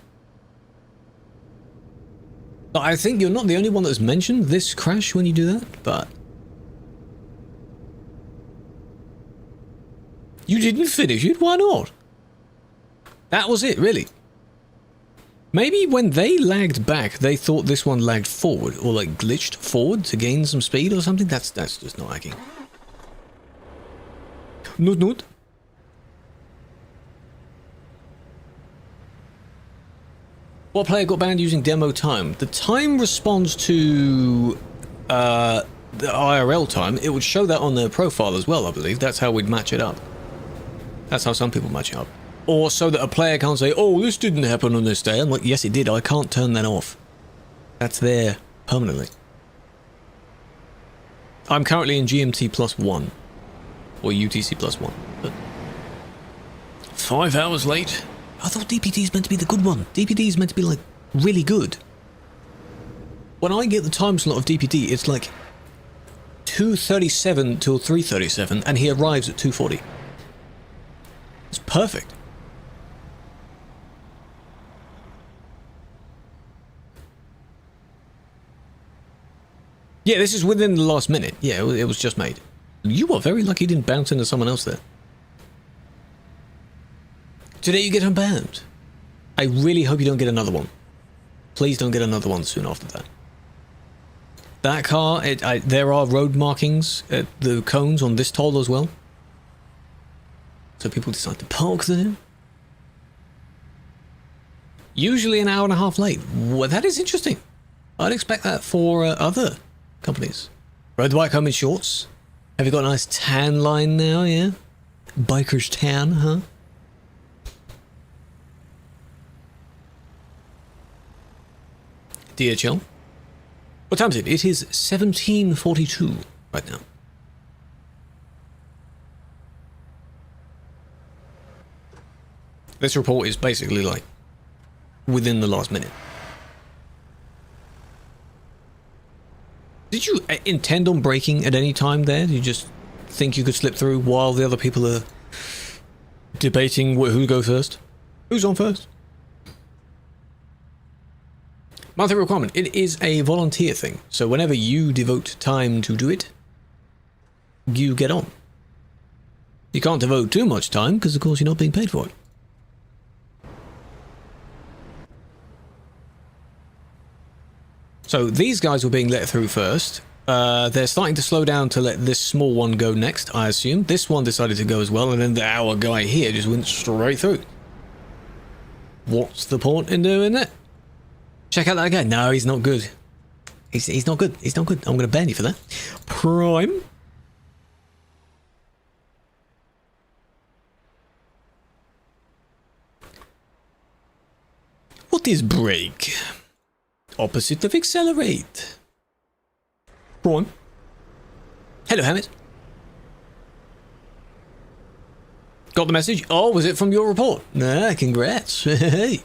S1: But I think you're not the only one that's mentioned this crash when you do that, but... You didn't finish it? Why not? That was it, really. Maybe when they lagged back, they thought this one lagged forward, or like glitched forward to gain some speed or something. That's just not hacking. Noot. What player got banned using demo time? The time responds to the IRL time. It would show that on their profile as well, I believe. That's how we'd match it up. That's how some people match it up. Or so that a player can't say, oh, this didn't happen on this day. I'm like, yes, it did. I can't turn that off. That's there permanently. I'm currently in GMT +1. Or UTC +1. But 5 hours late. I thought DPD is meant to be the good one. DPD is meant to be, like, really good. When I get the time slot of DPD, it's like 2:37 till 3:37, and he arrives at 2:40. It's perfect. Yeah, this is within the last minute. Yeah, it was just made. You are very lucky you didn't bounce into someone else there. Today you get unbanned. I really hope you don't get another one. Please don't get another one soon after that. That car, there are road markings at the cones on this toll as well. So people decide to park there. Usually an hour and a half late. Well, that is interesting. I'd expect that for other companies. Rode the bike home in shorts. Have you got a nice tan line now, yeah? biker's tan, huh? DHL. What time is it? It is 17:42 right now. This report is basically like within the last minute. Did you intend on braking at any time there? Did you just think you could slip through while the other people are debating who go first? Who's on first? Monthly requirement. It is a volunteer thing. So whenever you devote time to do it, you get on. You can't devote too much time because of course you're not being paid for it. So these guys were being let through first. They're starting to slow down to let this small one go next, I assume. This one decided to go as well, and then our guy here just went straight through. What's the point in doing that? Check out that guy. No, he's not good. He's not good. He's not good. I'm going to ban you for that. Prime. What is brake? Opposite of accelerate. Prime. Hello, Hammett. Got the message? Oh, was it from your report? Nah, congrats. Hey.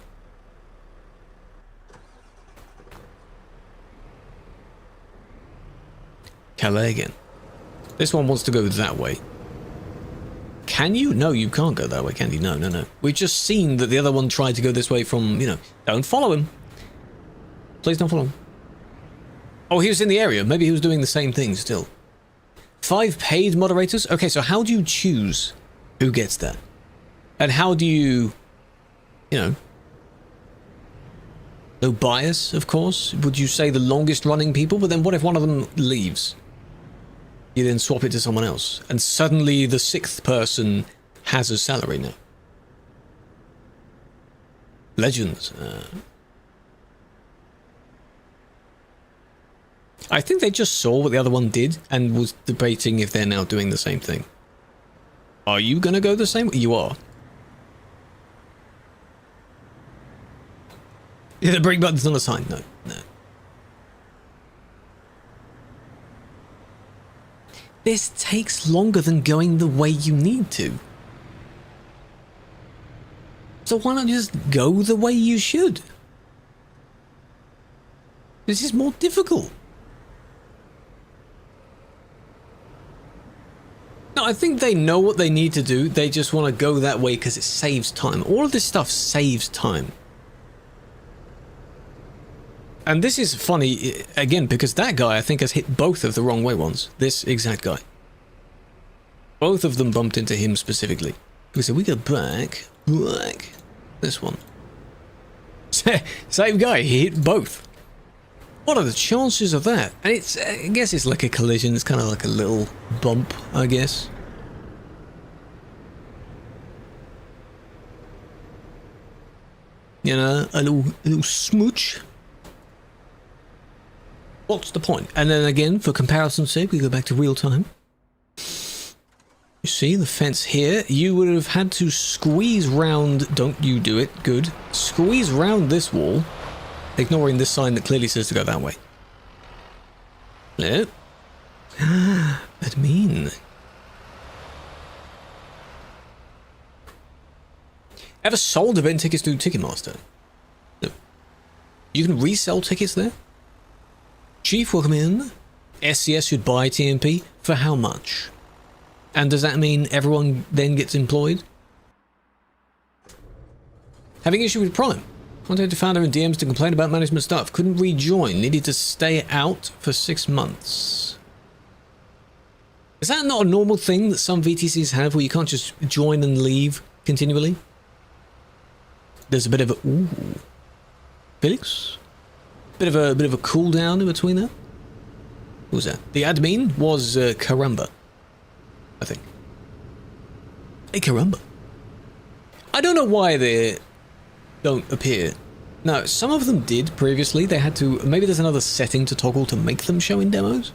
S1: Calais again. This one wants to go that way. Can you? No, you can't go that way, can you? No, no, no. We've just seen that the other one tried to go this way from, you know, don't follow him. Please don't follow him. Oh, he was in the area. Maybe he was doing the same thing still. 5 paid moderators? Okay, so how do you choose who gets that? And how do you know, no bias, of course. Would you say the longest running people? But then what if one of them leaves? You then swap it to someone else. And suddenly the 6th person has a salary now. Legends. I think they just saw what the other one did and was debating if they're now doing the same thing. Are you going to go the same way? You are. Yeah, the brake button's not a sign. No, no. This takes longer than going the way you need to. So why not just go the way you should? This is more difficult. No, I think they know what they need to do. They just want to go that way because it saves time. All of this stuff saves time. And this is funny, again, because that guy, I think, has hit both of the wrong way ones. This exact guy. Both of them bumped into him specifically. So we go back. This one. Same guy, he hit both. What are the chances of that? And it's, I guess it's like a collision. It's kind of like a little bump, I guess. You know, a little smooch. What's the point? And then again, for comparison's sake, we go back to real time. You see the fence here? You would have had to squeeze round. Don't you do it. Good. Squeeze round this wall, ignoring this sign that clearly says to go that way. No. That mean. Ever sold event tickets to Ticketmaster? No. You can resell tickets there? Chief, welcome in. SCS should buy TMP for how much? And does that mean everyone then gets employed? Having issue with Prime. Contacted founder in DMs to complain about management stuff. Couldn't rejoin. Needed to stay out for 6 months. Is that not a normal thing that some VTCs have where you can't just join and leave continually? There's a bit of a... Ooh. Felix? Bit of a cooldown in between there. Who was that? The admin was Karamba, I think. Hey, Karamba. I don't know why they don't appear. No, some of them did previously. They had to. Maybe there's another setting to toggle to make them show in demos.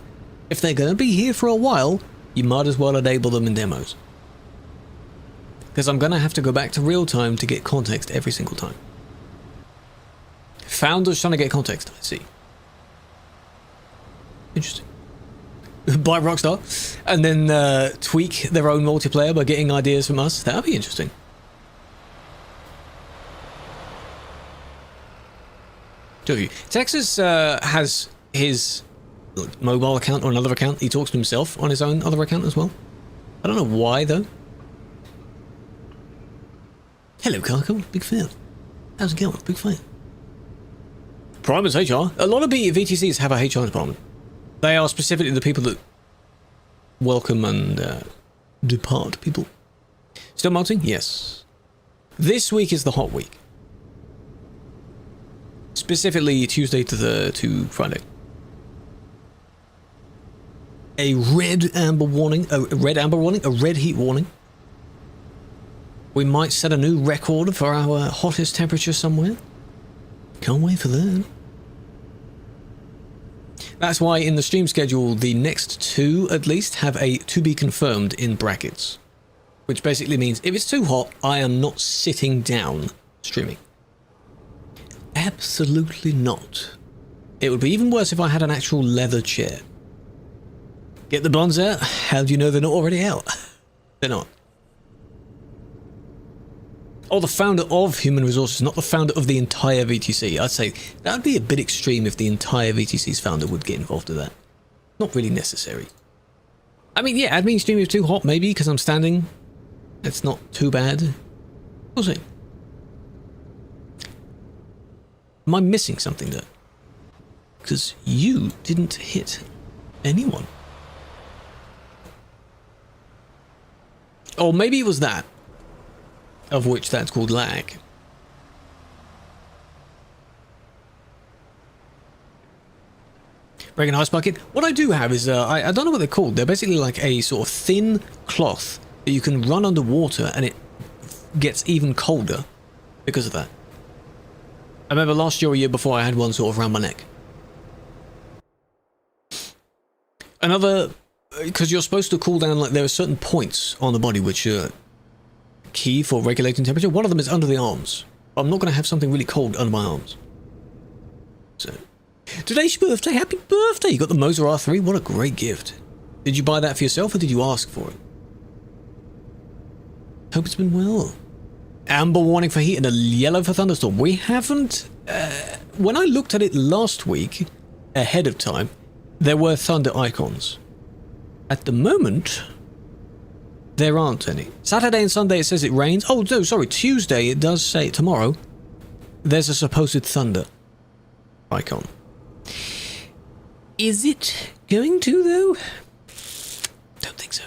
S1: If they're going to be here for a while, you might as well enable them in demos. because I'm going to have to go back to real time to get context every single time. Founders trying to get context, I see. Interesting. By Rockstar, and then tweak their own multiplayer by getting ideas from us. That would be interesting. Texas has his mobile account or another account. He talks to himself on his own other account as well. I don't know why though. Hello, Carco. Big fan. How's it going? Big fan. Primus HR. A lot of VTCs have a HR department. They are specifically the people that welcome and depart people. Still melting? Yes. This week is the hot week. Specifically Tuesday to Friday. A red amber warning, a red heat warning. We might set a new record for our hottest temperature somewhere. Can't wait for that. That's why in the stream schedule, the next two at least have a to be confirmed in brackets. Which basically means if it's too hot, I am not sitting down streaming. Absolutely not. It would be even worse if I had an actual leather chair. Get the bonds out? How do you know they're not already out? They're not. Or the founder of Human Resources, not the founder of the entire VTC. I'd say that would be a bit extreme if the entire VTC's founder would get involved in that. Not really necessary. I mean, yeah, admin stream is too hot, maybe, because I'm standing. It's not too bad. We'll see. Am I missing something there? Because you didn't hit anyone. Or maybe it was that. Of which that's called lag. Breaking Ice Bucket. What I do have is, I don't know what they're called. They're basically like a sort of thin cloth that you can run underwater and it gets even colder because of that. I remember last year or year before I had one sort of around my neck. Another, because you're supposed to cool down, like there are certain points on the body which are key for regulating temperature. One of them is under the arms. I'm not going to have something really cold under my arms. So, today's your birthday. Happy birthday. You got the Moser R3. What a great gift. Did you buy that for yourself or did you ask for it? Hope it's been well. Amber warning for heat and a yellow for thunderstorm. We haven't... when I looked at it last week, ahead of time, there were thunder icons. At the moment... there aren't any. Saturday and Sunday it says it rains. Oh, no, sorry. Tuesday it does say tomorrow. There's a supposed thunder icon. Is it going to, though? Don't think so.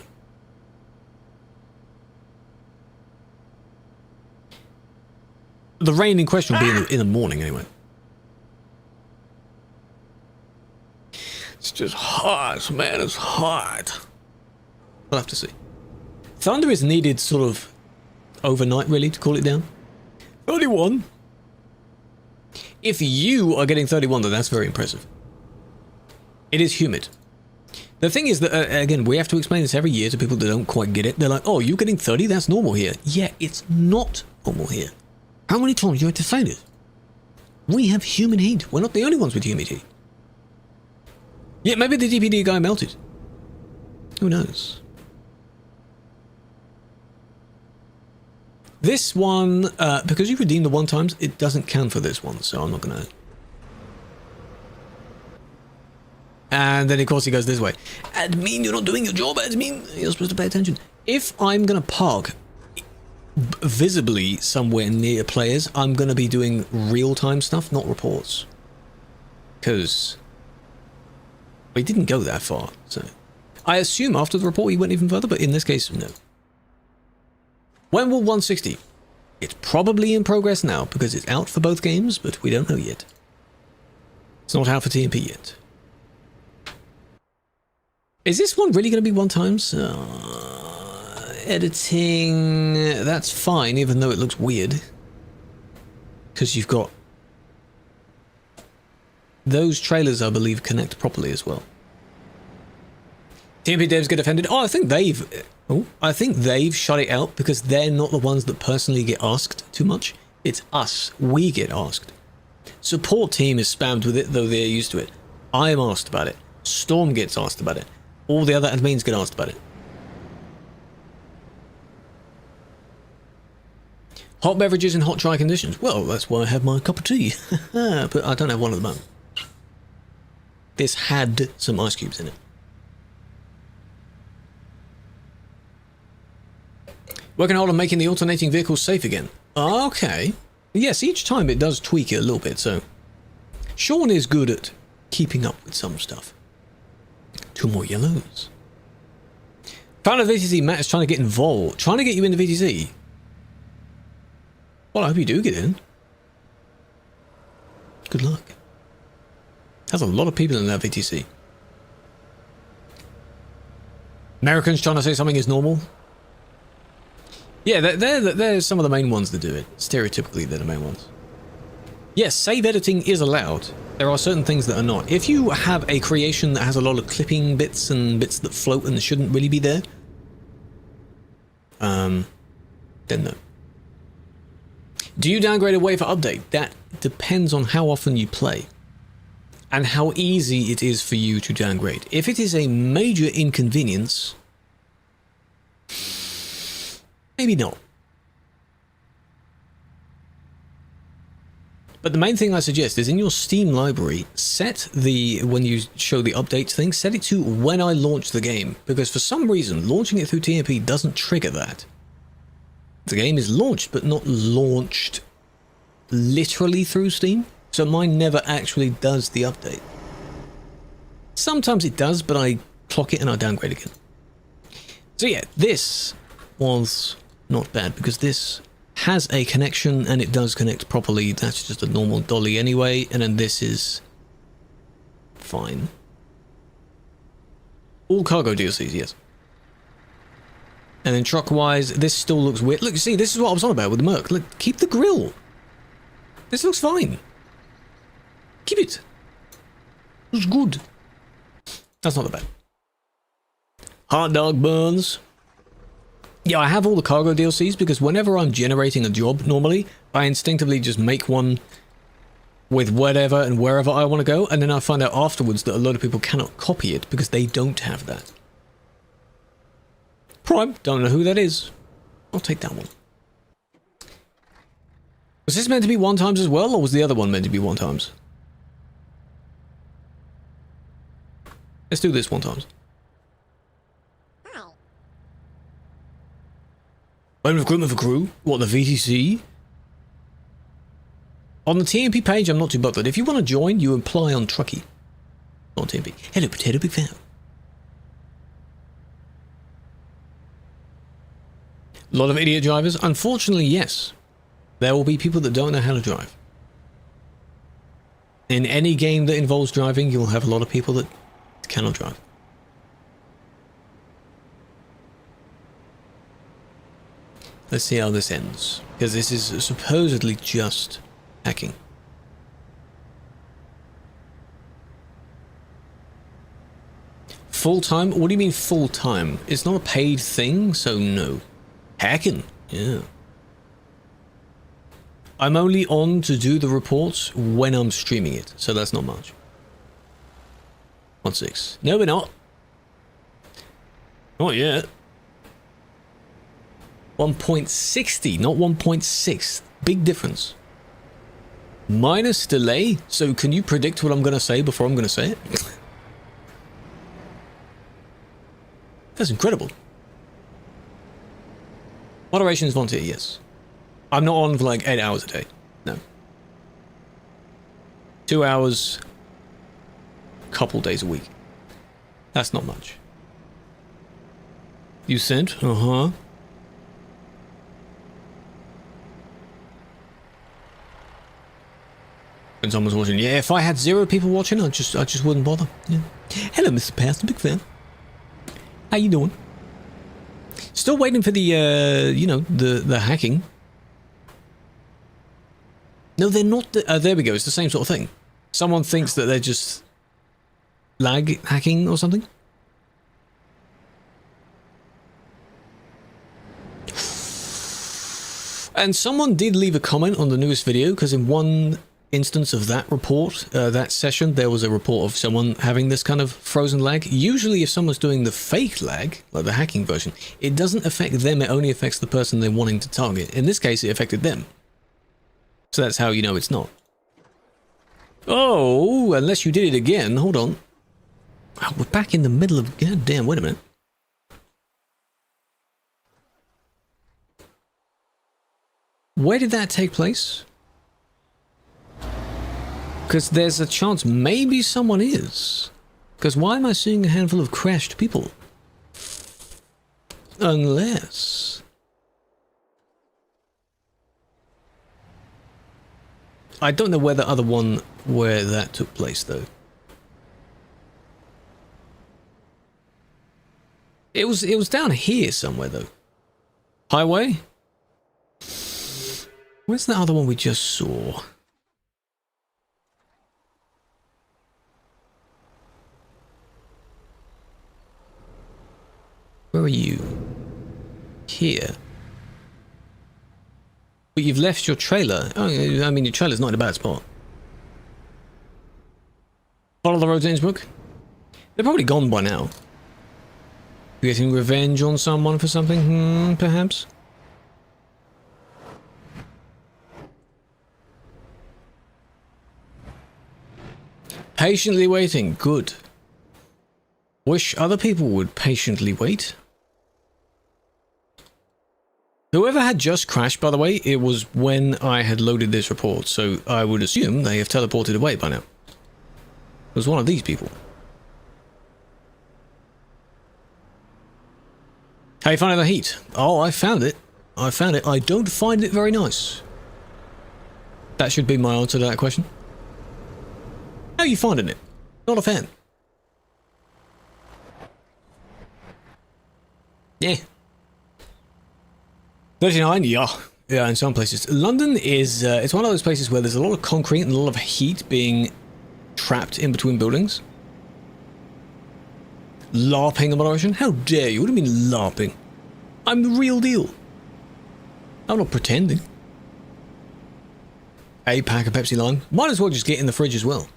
S1: The rain in question will be in the morning, anyway. It's just hot, man. It's hot. We'll have to see. Thunder is needed sort of overnight, really, to cool it down. 31. If you are getting 31, then that's very impressive. It is humid. The thing is that, again, we have to explain this every year to people that don't quite get it. They're like, oh, you're getting 30? That's normal here. Yeah, it's not normal here. How many times do you have to say this? We have humid heat. We're not the only ones with humid heat. Yeah, maybe the DPD guy melted. Who knows? This one, because you redeemed the one times, it doesn't count for this one, so I'm not gonna... And then, of course, he goes this way. Admin, you're not doing your job, admin. You're supposed to pay attention. If I'm gonna park visibly somewhere near players, I'm gonna be doing real-time stuff, not reports. Because we didn't go that far, so... I assume after the report he went even further, but in this case, no. When will 160? It's probably in progress now, because it's out for both games, but we don't know yet. It's not out for TMP yet. Is this one really going to be one times? Editing... that's fine, even though it looks weird. Because you've got... those trailers, I believe, connect properly as well. TMP devs get offended. Oh, I think they've Oh, I think they've shut it out because they're not the ones that personally get asked too much. It's us. We get asked. Support team is spammed with it, though they're used to it. I am asked about it. Storm gets asked about it. All the other admins get asked about it. Hot beverages in hot, dry conditions. Well, that's why I have my cup of tea. But I don't have one at the moment. This had some ice cubes in it. Working hard on making the alternating vehicles safe again. Okay. Yes, each time it does tweak it a little bit, so... Sean is good at keeping up with some stuff. 2 more yellows. Found a VTC, Matt is trying to get involved. Trying to get you into VTC? Well, I hope you do get in. Good luck. There's a lot of people in that VTC. Americans trying to say something is normal. Yeah, they're some of the main ones that do it. Stereotypically, they're the main ones. Yes, save editing is allowed. There are certain things that are not. If you have a creation that has a lot of clipping bits and bits that float and shouldn't really be there, then no. Do you downgrade away for update? That depends on how often you play and how easy it is for you to downgrade. If it is a major inconvenience, maybe not. But the main thing I suggest is in your Steam library, set the, when you show the updates thing, set it to when I launch the game. Because for some reason, launching it through TMP doesn't trigger that. The game is launched, but not launched literally through Steam. So mine never actually does the update. Sometimes it does, but I clock it and I downgrade again. So yeah, this was not bad because this has a connection and it does connect properly. That's just a normal dolly anyway, and then this is fine. All cargo DLCs, yes. And then truck-wise, this still looks weird. Look, see, this is what I was on about with the Merc. Look, keep the grill. This looks fine. Keep it. Looks good. That's not that bad. Hot dog buns. Yeah, I have all the cargo DLCs because whenever I'm generating a job, normally, I instinctively just make one with whatever and wherever I want to go, and then I find out afterwards that a lot of people cannot copy it because they don't have that. Prime, don't know who that is. I'll take that one. Was this meant to be 1x as well, or was the other one meant to be 1x? Let's do this 1x. Item equipment for Krew? What, the VTC? On the TMP page, I'm not too bothered. If you want to join, you apply on Trucky. On TMP. Hello, Potato Big Fan. A lot of idiot drivers? Unfortunately, yes. There will be people that don't know how to drive. In any game that involves driving, you'll have a lot of people that cannot drive. Let's see how this ends, because this is supposedly just hacking. Full-time? What do you mean full-time? It's not a paid thing, so no. Hacking? Yeah. I'm only on to do the reports when I'm streaming it, so that's not much. 1.6. No, we're not. Not yet. 1.60, not 1.6. Big difference. Minus delay. So can you predict what I'm going to say before I'm going to say it? That's incredible. Moderation is volunteer, yes. I'm not on for like 8 hours a day. No. 2 hours, couple days a week. That's not much. You sent? Uh-huh. When someone's watching, yeah. If I had 0 people watching, I just wouldn't bother. Yeah. Hello, Mr. Pastor, big fan. How you doing? Still waiting for the, you know, the hacking. No, they're not. There we go. It's the same sort of thing. Someone thinks that they're just lag hacking or something. And someone did leave a comment on the newest video, because in one instance of that report, that session, there was a report of someone having this kind of frozen lag. Usually if someone's doing the fake lag, like the hacking version, it doesn't affect them, it only affects the person they're wanting to target. In this case, it affected them. So that's how you know it's not. Oh, unless you did it again. Hold on. Oh, we're back in the middle of... God damn, wait a minute. Where did that take place? Because there's a chance maybe someone is. Because why am I seeing a handful of crashed people? Unless... I don't know where the other one, where that took place though. It was down here somewhere though. Highway? Where's the other one we just saw? Where are you? Here. But you've left your trailer. Oh, I mean, your trailer's not in a bad spot. Follow the road to Innsbruck. They're probably gone by now. Getting revenge on someone for something? Perhaps? Patiently waiting. Good. Wish other people would patiently wait. Whoever had just crashed, by the way, it was when I had loaded this report, so I would assume they have teleported away by now. It was one of these people. How you finding the heat? Oh, I found it. I found it. I don't find it very nice. That should be my answer to that question. How are you finding it? Not a fan. Yeah. 39, yeah, in some places. London is, it's one of those places where there's a lot of concrete and a lot of heat being trapped in between buildings. LARPing in moderation? How dare you? What do you mean LARPing? I'm the real deal. I'm not pretending. A pack of Pepsi Lime. Might as well just get in the fridge as well.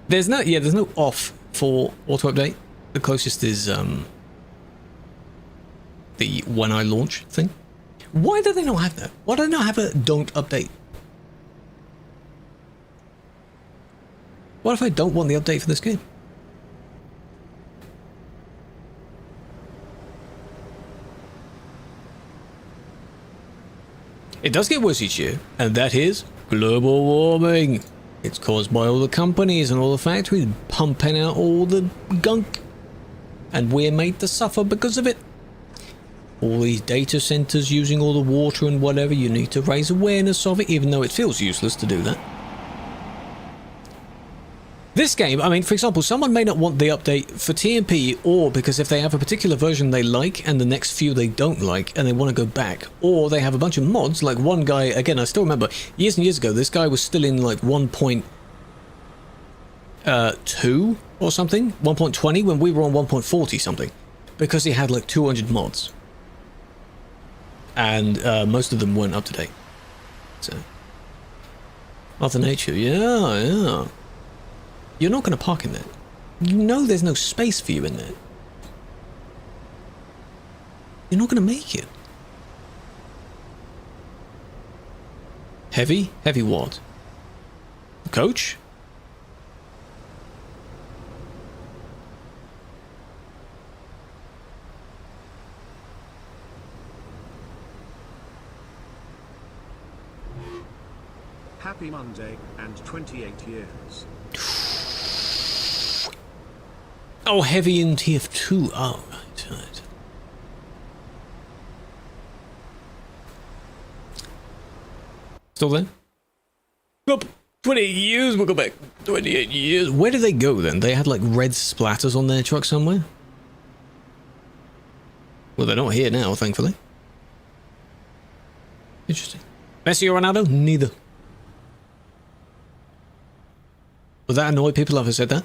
S1: There's no off for auto update. The closest is, the when I launch thing. Why do they not have that? Why do they not have a don't update? What if I don't want the update for this game? It does get worse each year, and that is global warming. It's caused by all the companies and all the factories pumping out all the gunk, and we're made to suffer because of it. All these data centers using all the water and whatever, you need to raise awareness of it, even though it feels useless to do that. This game, I mean, for example, someone may not want the update for TMP, or because if they have a particular version they like and the next few they don't like and they want to go back, or they have a bunch of mods, like one guy, again, I still remember, years and years ago, this guy was still in like 1.2 or something, 1.20 when we were on 1.40 something, because he had like 200 mods. And most of them weren't up to date. So, Mother Nature, yeah. You're not going to park in there. You know there's no space for you in there. You're not going to make it. Heavy? Heavy what? The coach?
S2: Happy Monday and 28 years.
S1: Oh, heavy in TF2. Oh, right. Still there? Nope. 28 years, we'll go back. 28 years. Where did they go then? They had like red splatters on their truck somewhere? Well, they're not here now, thankfully. Interesting. Messi or Ronaldo? Neither. Would that annoy people if I said that?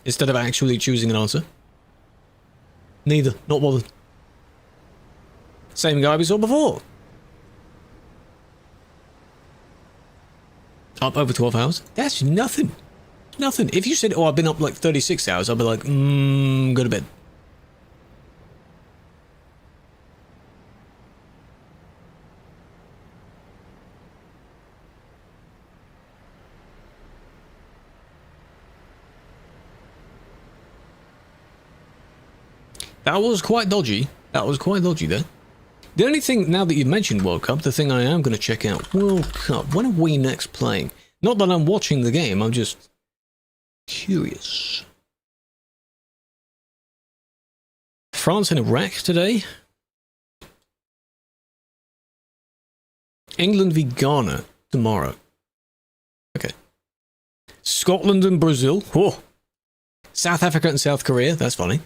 S1: Instead of actually choosing an answer? Neither. Not bothered. Same guy we saw before. Up over 12 hours? That's nothing. Nothing. If you said, oh, I've been up like 36 hours, I'd be like, go to bed. That was quite dodgy. That was quite dodgy there. The only thing, now that you've mentioned World Cup, the thing I am going to check out, World Cup, when are we next playing? Not that I'm watching the game, I'm just curious. France and Iraq today. England v Ghana tomorrow. Okay. Scotland and Brazil. Oh. South Africa and South Korea, that's funny.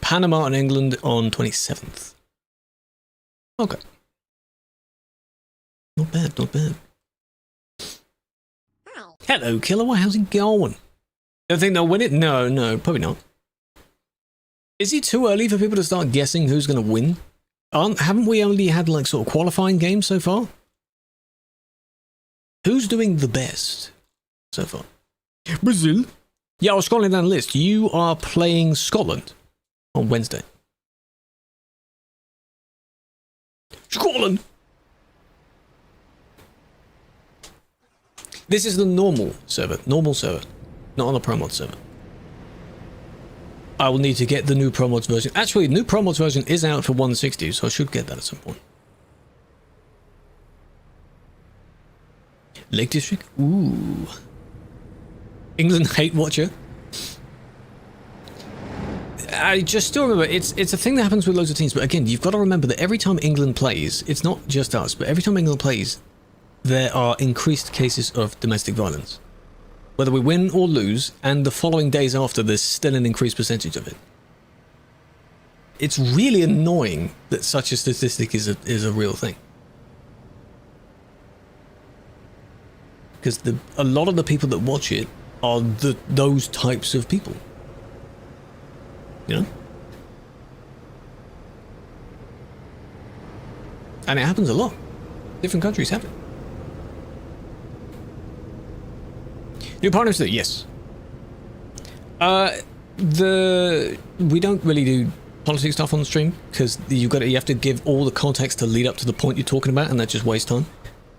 S1: Panama and England on 27th. Okay. Not bad, not bad. Hello, Killua, how's it going? Don't think they'll win it? No, no, probably not. Is it too early for people to start guessing who's going to win? Haven't we only had, like, sort of qualifying games so far? Who's doing the best so far? Brazil? Yeah, I was scrolling down the list. You are playing Scotland on Wednesday. Scotland! This is the normal server, not on the Pro Mods server. I will need to get the new Pro Mods version. Actually, the new Pro Mods version is out for 160, so I should get that at some point. Lake District? Ooh. England hate watcher. I just still remember, it's a thing that happens with loads of teams, but again, you've got to remember that every time England plays, it's not just us, but every time England plays, there are increased cases of domestic violence. Whether we win or lose, and the following days after, there's still an increased percentage of it. It's really annoying that such a statistic is a real thing. Because a lot of the people that watch it are those types of people. You know? And it happens a lot. Different countries have it. New partners do, yes. We don't really do politics stuff on the stream because you have to give all the context to lead up to the point you're talking about, and that just wastes time.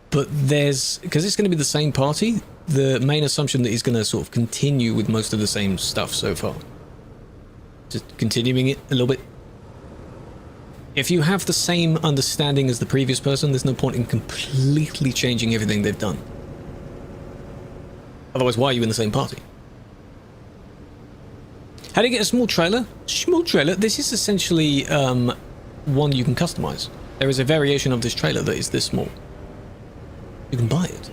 S1: But because it's going to be the same party, the main assumption that he's going to sort of continue with most of the same stuff so far. Just continuing it a little bit. If you have the same understanding as the previous person, there's no point in completely changing everything they've done. Otherwise, why are you in the same party? How do you get a small trailer? Small trailer? This is essentially one you can customize. There is a variation of this trailer that is this small. You can buy it.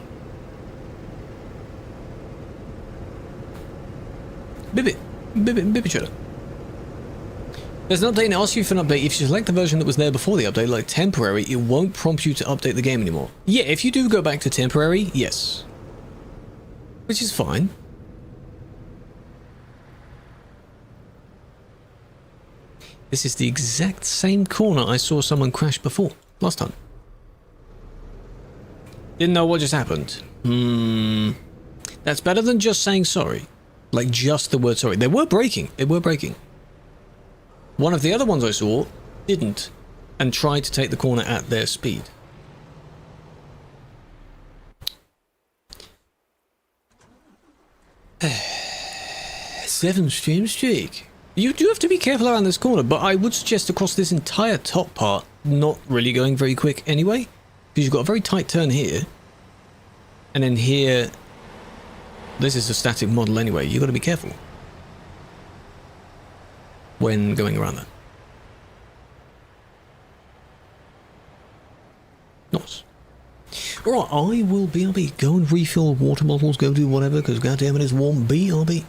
S1: Bibbit trailer. There's an update and it asks you for an update. If you select the version that was there before the update, like temporary, it won't prompt you to update the game anymore. Yeah, if you do go back to temporary, yes. Which is fine. This is the exact same corner I saw someone crash before, last time. Didn't know what just happened. That's better than just saying sorry. Like just the word sorry. They were braking. They were braking. One of the other ones I saw didn't and tried to take the corner at their speed. Seven stream streak. You do have to be careful around this corner, but I would suggest across this entire top part not really going very quick anyway, because you've got a very tight turn here, and then here, this is a static model anyway, you've got to be careful when going around that. Nice. Alright, I will BRB. Go and refill water bottles, go do whatever, because goddamn it is warm. BRB.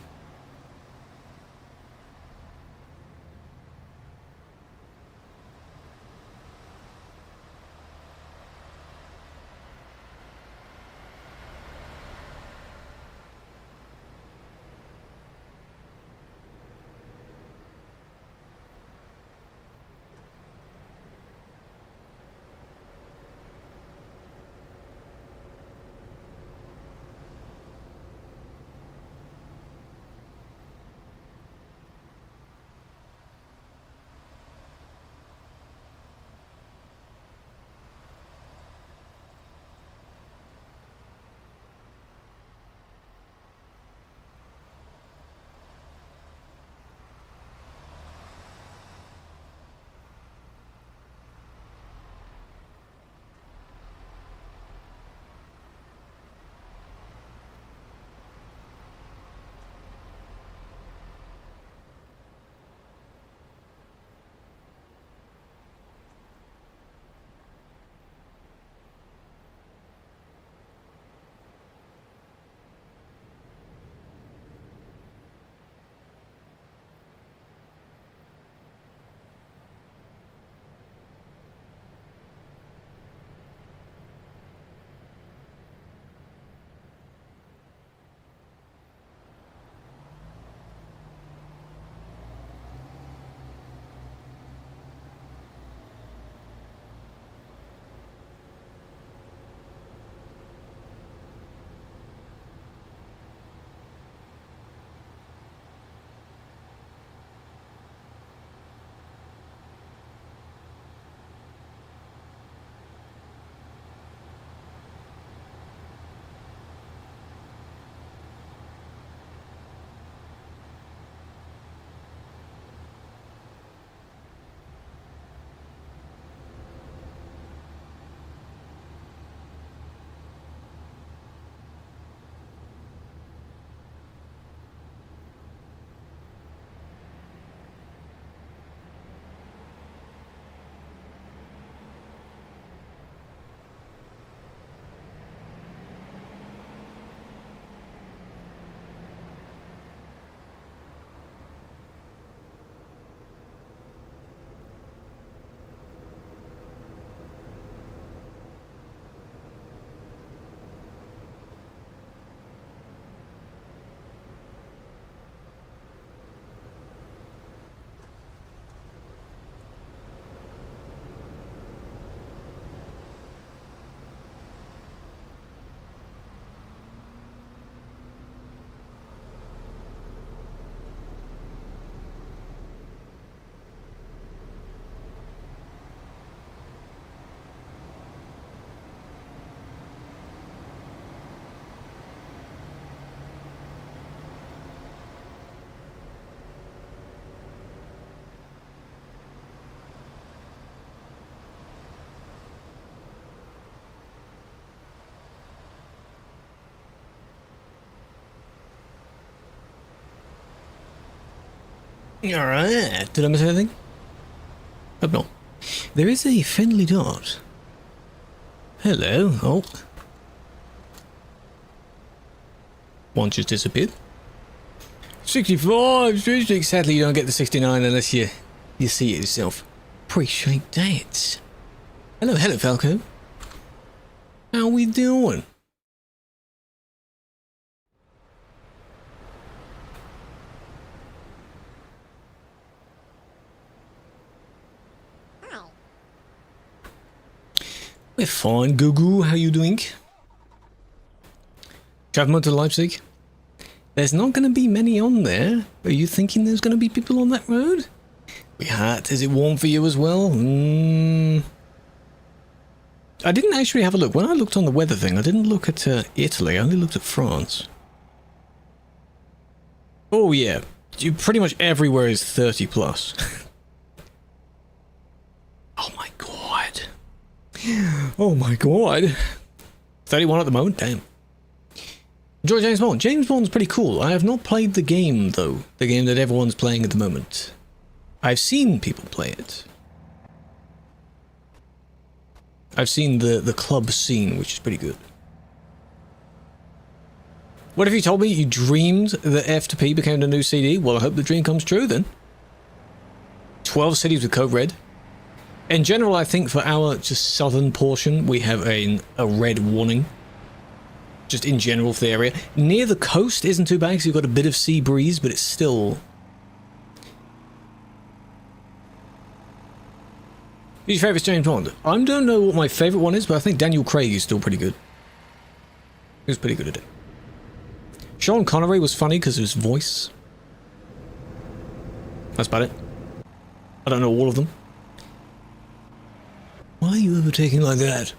S1: Alright, did I miss anything? Hope not. There is a friendly dot. Hello. Oh. One just disappeared. 65! Sadly you don't get the 69 unless you see it yourself. Appreciate that. Hello, Falco. How we doing? We're fine, Gugu. How you doing? Travel to Leipzig? There's not going to be many on there. Are you thinking there's going to be people on that road? We had. Is it warm for you as well? I didn't actually have a look. When I looked on the weather thing, I didn't look at Italy. I only looked at France. Oh yeah. Pretty much everywhere is 30 plus. Oh my god. Oh my god. 31 at the moment? Damn. Enjoy James Bond. James Bond's pretty cool. I have not played the game, though. The game that everyone's playing at the moment. I've seen people play it. I've seen the club scene, which is pretty good. What if you told me you dreamed that F2P became the new CD? Well, I hope the dream comes true, then. 12 cities with code red. In general, I think for our just southern portion, we have a red warning. Just in general for the area. Near the coast isn't too bad because you've got a bit of sea breeze, but it's still... Who's your favourite James Bond? I don't know what my favourite one is, but I think Daniel Craig is still pretty good. He was pretty good at it. Sean Connery was funny because of his voice. That's about it. I don't know all of them. Why are you overtaking like that?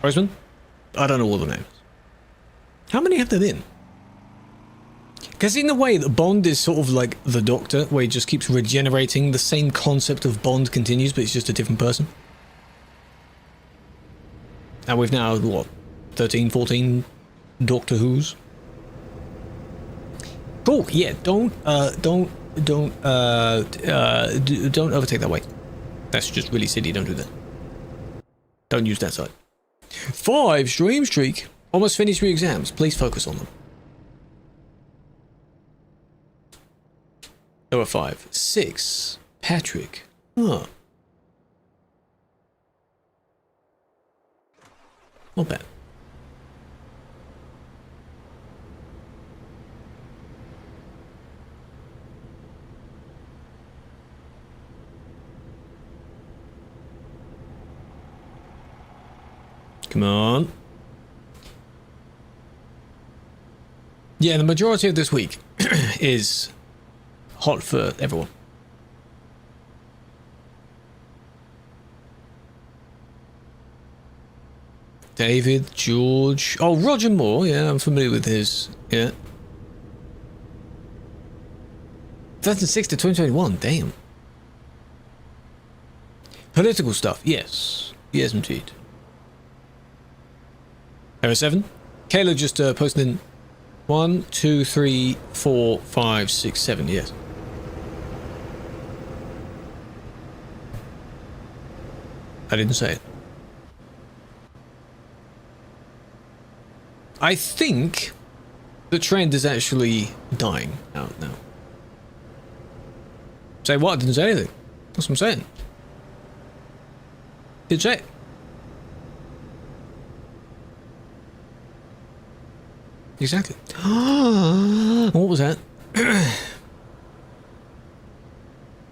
S1: Roseman? I don't know all the names. How many have there been? Because in a way, that Bond is sort of like the Doctor, where he just keeps regenerating. The same concept of Bond continues, but it's just a different person. And we've now, what, 13, 14 Doctor Who's? Cool, yeah, don't overtake that way. That's just really silly, don't do that. Don't use that side. 5 stream streak. Almost finished your exams. Please focus on them. There were 5. 6. Patrick. Huh. Not bad. Come on. Yeah, the majority of this week is hot for everyone. David, George. Oh, Roger Moore. Yeah, I'm familiar with his. Yeah. 2006 to 2021. Damn. Political stuff. Yes. Yes, indeed. Error 7. Kayla just posted in 1, 2, 3, 4, 5, 6, 7. Yes. I didn't say it. I think the trend is actually dying out now. Say what? I didn't say anything. That's what I'm saying. Did say it. Exactly. What was that?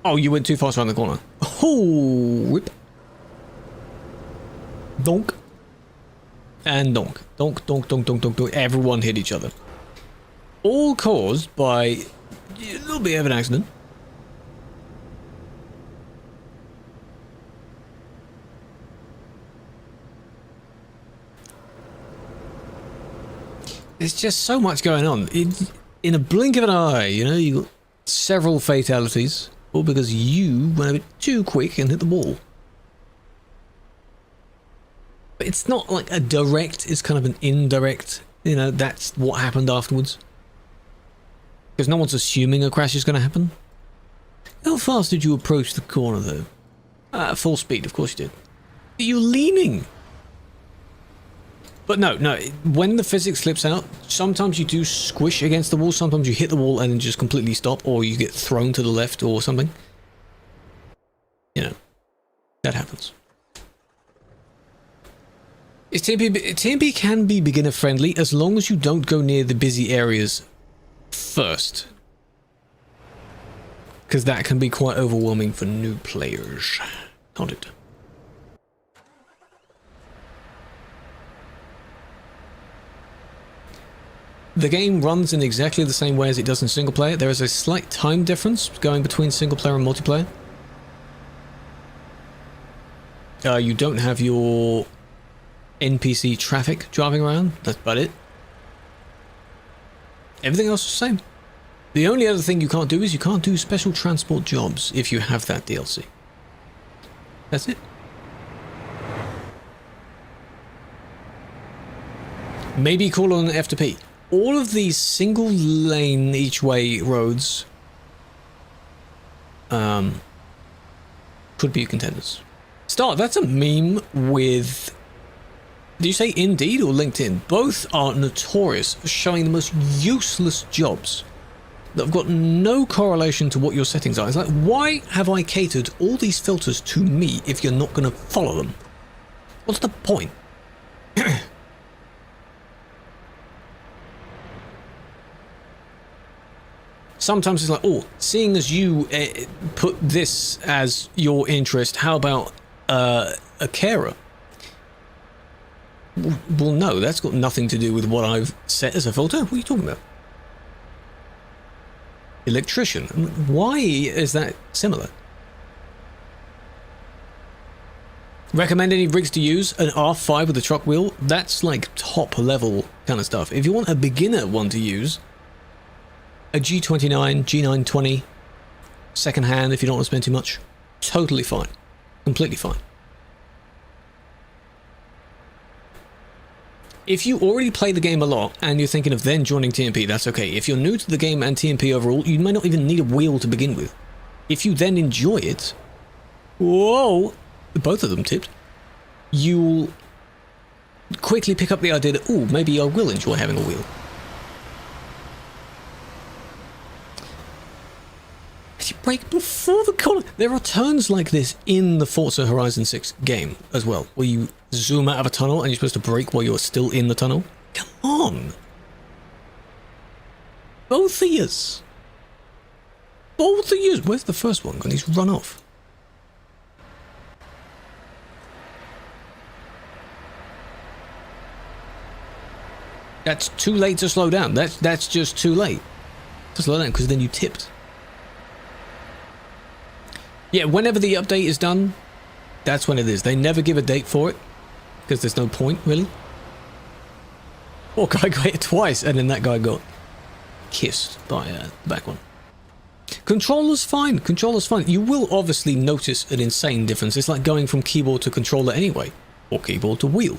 S1: Oh, you went too fast around the corner. Oh, rip. Donk. And donk. Donk, donk, donk, donk, donk, donk. Everyone hit each other. All caused by a little bit of an accident. There's just so much going on. In a blink of an eye, you know, you got several fatalities, all because you went a bit too quick and hit the wall. But it's not like a direct, it's kind of an indirect, you know, that's what happened afterwards. Because no one's assuming a crash is going to happen. How fast did you approach the corner, though? At full speed, of course you did. You're leaning. But no, when the physics slips out, sometimes you do squish against the wall, sometimes you hit the wall and then just completely stop, or you get thrown to the left or something. You know, that happens. TMP can be beginner friendly as long as you don't go near the busy areas first. Because that can be quite overwhelming for new players, can't it? The game runs in exactly the same way as it does in single player. There is a slight time difference going between single player and multiplayer. You don't have your NPC traffic driving around. That's about it. Everything else is the same. The only other thing you can't do is you can't do special transport jobs if you have that DLC. That's it. Maybe call on an F2P. All of these single lane each way roads could be contenders. Start, that's a meme with, do you say Indeed or LinkedIn? Both are notorious for showing the most useless jobs that have got no correlation to what your settings are. It's like, why have I catered all these filters to me if you're not going to follow them? What's the point? Sometimes it's like, oh, seeing as you put this as your interest, how about a carer? Well, no, that's got nothing to do with what I've set as a filter. What are you talking about? Electrician. Why is that similar? Recommend any rigs to use? An R5 with a truck wheel? That's like top level kind of stuff. If you want a beginner one to use, a G29, G920, second hand if you don't want to spend too much. Totally fine. Completely fine. If you already play the game a lot and you're thinking of then joining TMP, that's okay. If you're new to the game and TMP overall, you may not even need a wheel to begin with. If you then enjoy it, whoa, both of them tipped, you'll quickly pick up the idea that, oh, maybe I will enjoy having a wheel. You brake before the corner. There are turns like this in the Forza Horizon 6 game as well, where you zoom out of a tunnel and you're supposed to brake while you're still in the tunnel. Come on! Both of yous! Both of yous! Where's the first one? He's run off. That's too late to slow down. That's just too late to slow down, because then you tipped. Yeah, whenever the update is done, that's when it is. They never give a date for it, because there's no point, really. Poor guy got hit twice, and then that guy got kissed by the back one. Controller's fine. Controller's fine. You will obviously notice an insane difference. It's like going from keyboard to controller anyway, or keyboard to wheel.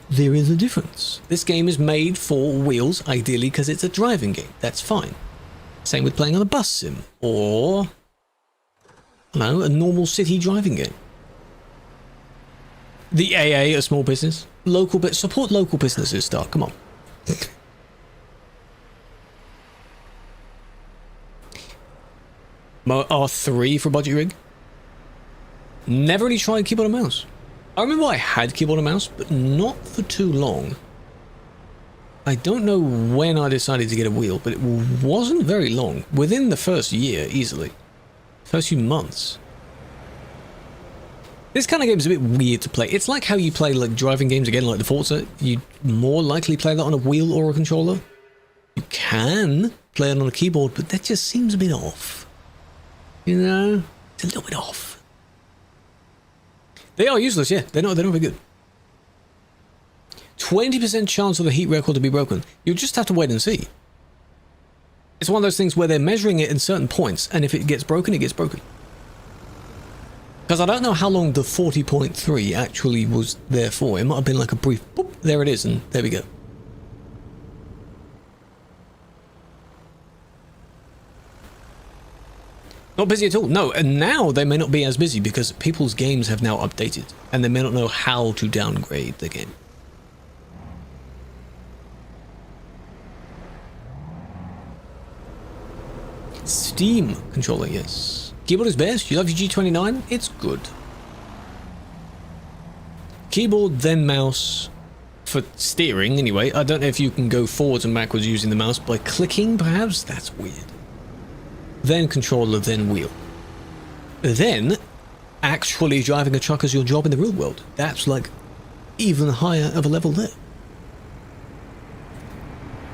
S1: There is a difference. This game is made for wheels, ideally, because it's a driving game. That's fine. Same with playing on a bus sim, or no, a normal city driving game. The AA, a small business. Support local businesses, Star. Come on. R3 for budget rig. Never really tried keyboard and mouse. I remember I had keyboard and mouse, but not for too long. I don't know when I decided to get a wheel, but it wasn't very long. Within the first year, easily. First few months. This kind of game is a bit weird to play. It's like how you play like driving games again, like the Forza. You more likely play that on a wheel or a controller. You can play it on a keyboard, but that just seems a bit off. You know, it's a little bit off. They are useless, yeah. They're not very good. 20% chance of the heat record to be broken. You'll just have to wait and see. It's one of those things where they're measuring it in certain points, and if it gets broken, it gets broken. Because I don't know how long the 40.3 actually was there for. It might have been like a brief, boop, there it is, and there we go. Not busy at all. No, and now they may not be as busy because people's games have now updated, and they may not know how to downgrade the game. Steam controller, yes. Keyboard is best. You love your G29? It's good. Keyboard, then mouse for steering, anyway. I don't know if you can go forwards and backwards using the mouse by clicking, perhaps? That's weird. Then controller, then wheel. Then actually driving a truck as your job in the real world. That's like even higher of a level there.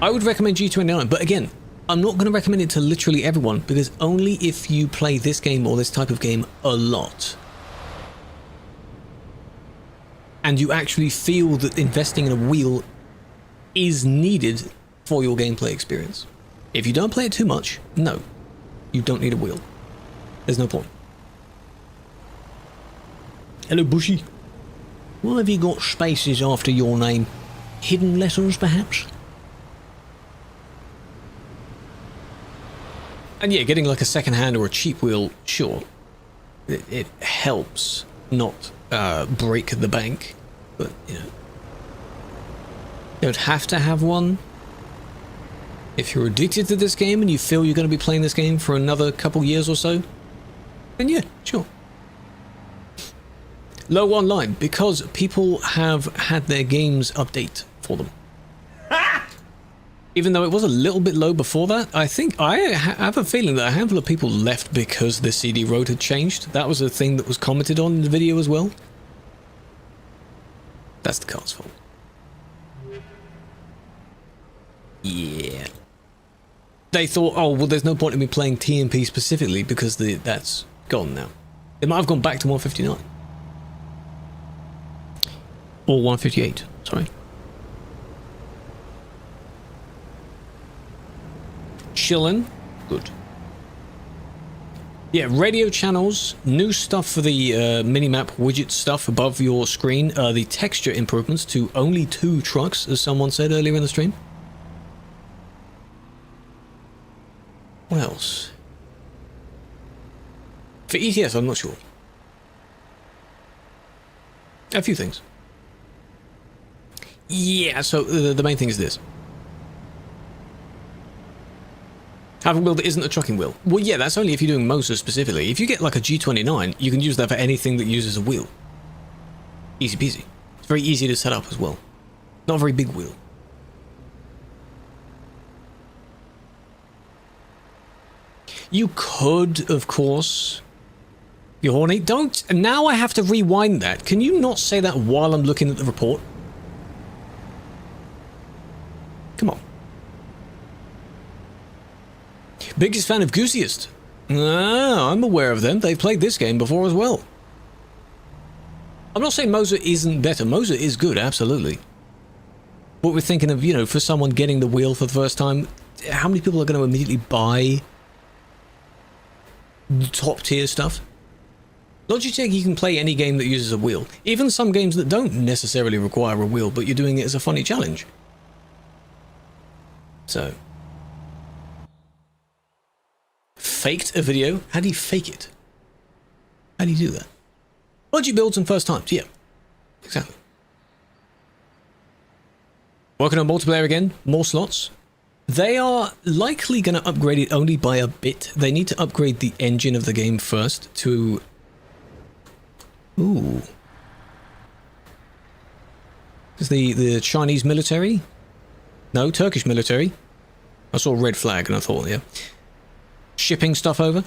S1: I would recommend G29, but again, I'm not going to recommend it to literally everyone, because only if you play this game or this type of game a lot and you actually feel that investing in a wheel is needed for your gameplay experience. If you don't play it too much, no, you don't need a wheel. There's no point. Hello, Bushy. Why have you got spaces after your name? Hidden letters, perhaps? And yeah, getting like a second hand or a cheap wheel, sure, it helps not break the bank, but you know, you don't have to have one. If you're addicted to this game and you feel you're going to be playing this game for another couple years or so, then yeah, sure. Low online, because people have had their games update for them. Even though it was a little bit low before that, I think I have a feeling that a handful of people left because the CD road had changed. That was a thing that was commented on in the video as well. That's the car's fault. Yeah. They thought, oh, well, there's no point in me playing TMP specifically because that's gone now. It might have gone back to 159. Or 158, sorry. Chillin'. Good. Yeah, radio channels, new stuff for the minimap widget stuff above your screen, the texture improvements to only 2 trucks, as someone said earlier in the stream. What else? For ETS, I'm not sure. A few things. Yeah, so the main thing is this. Have a wheel that isn't a trucking wheel. Well, yeah, that's only if you're doing Moser specifically. If you get like a G29, you can use that for anything that uses a wheel. Easy peasy. It's very easy to set up as well. Not a very big wheel. You could, of course. You're horny. Don't. Now I have to rewind that. Can you not say that while I'm looking at the report? Come on. Biggest fan of Goosiest. Ah, I'm aware of them. They've played this game before as well. I'm not saying Moser isn't better. Moser is good, absolutely. But we're thinking of, you know, for someone getting the wheel for the first time, how many people are going to immediately buy top tier stuff? Logitech, you can play any game that uses a wheel. Even some games that don't necessarily require a wheel, but you're doing it as a funny challenge. So... faked a video? How do you fake it? How do you do that? Budget builds and first times, yeah. Exactly. Working on multiplayer again, more slots. They are likely going to upgrade it only by a bit. They need to upgrade the engine of the game first to... Ooh. Is the Chinese military? No, Turkish military. I saw a red flag and I thought, yeah. Shipping stuff over.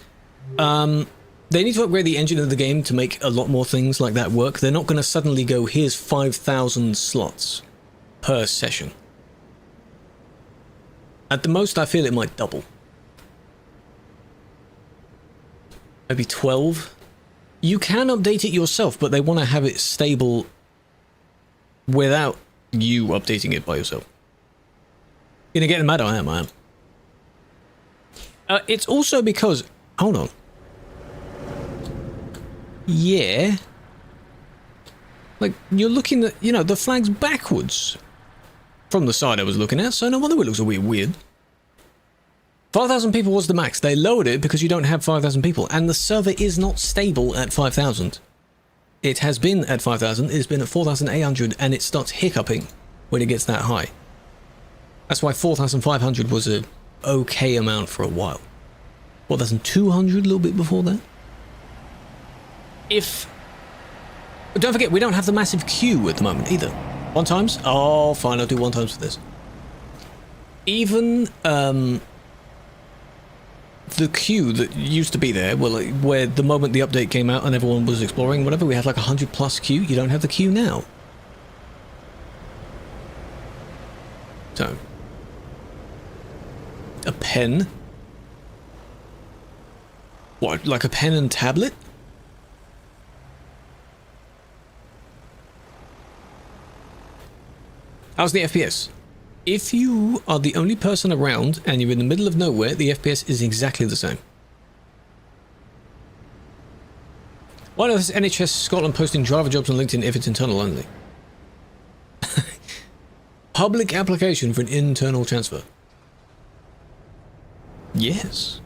S1: They need to upgrade the engine of the game to make a lot more things like that work. They're not going to suddenly go, here's 5,000 slots per session. At the most, I feel it might double. Maybe 12. You can update it yourself, but they want to have it stable without you updating it by yourself. You're gonna get mad, I am. It's also because... Hold on. Yeah. Like, you're looking at, you know, the flag's backwards from the side I was looking at, so no wonder it looks a bit weird. 5,000 people was the max. They lowered it because you don't have 5,000 people, and the server is not stable at 5,000. It has been at 5,000, it's been at 4,800, and it starts hiccuping when it gets that high. That's why 4,500 was a okay amount for a while. 4,200 a little bit before that. But don't forget, we don't have the massive queue at the moment either. 1 times? Oh, fine, I'll do 1 times for this. Even the queue that used to be there, well, where the moment the update came out and everyone was exploring, whatever, we had like 100 plus queue. You don't have the queue now. So, a pen? What, like a pen and tablet? How's the FPS? If you are the only person around and you're in the middle of nowhere, the FPS is exactly the same. Why does NHS Scotland posting driver jobs on LinkedIn if it's internal only? Public application for an internal transfer. Yes.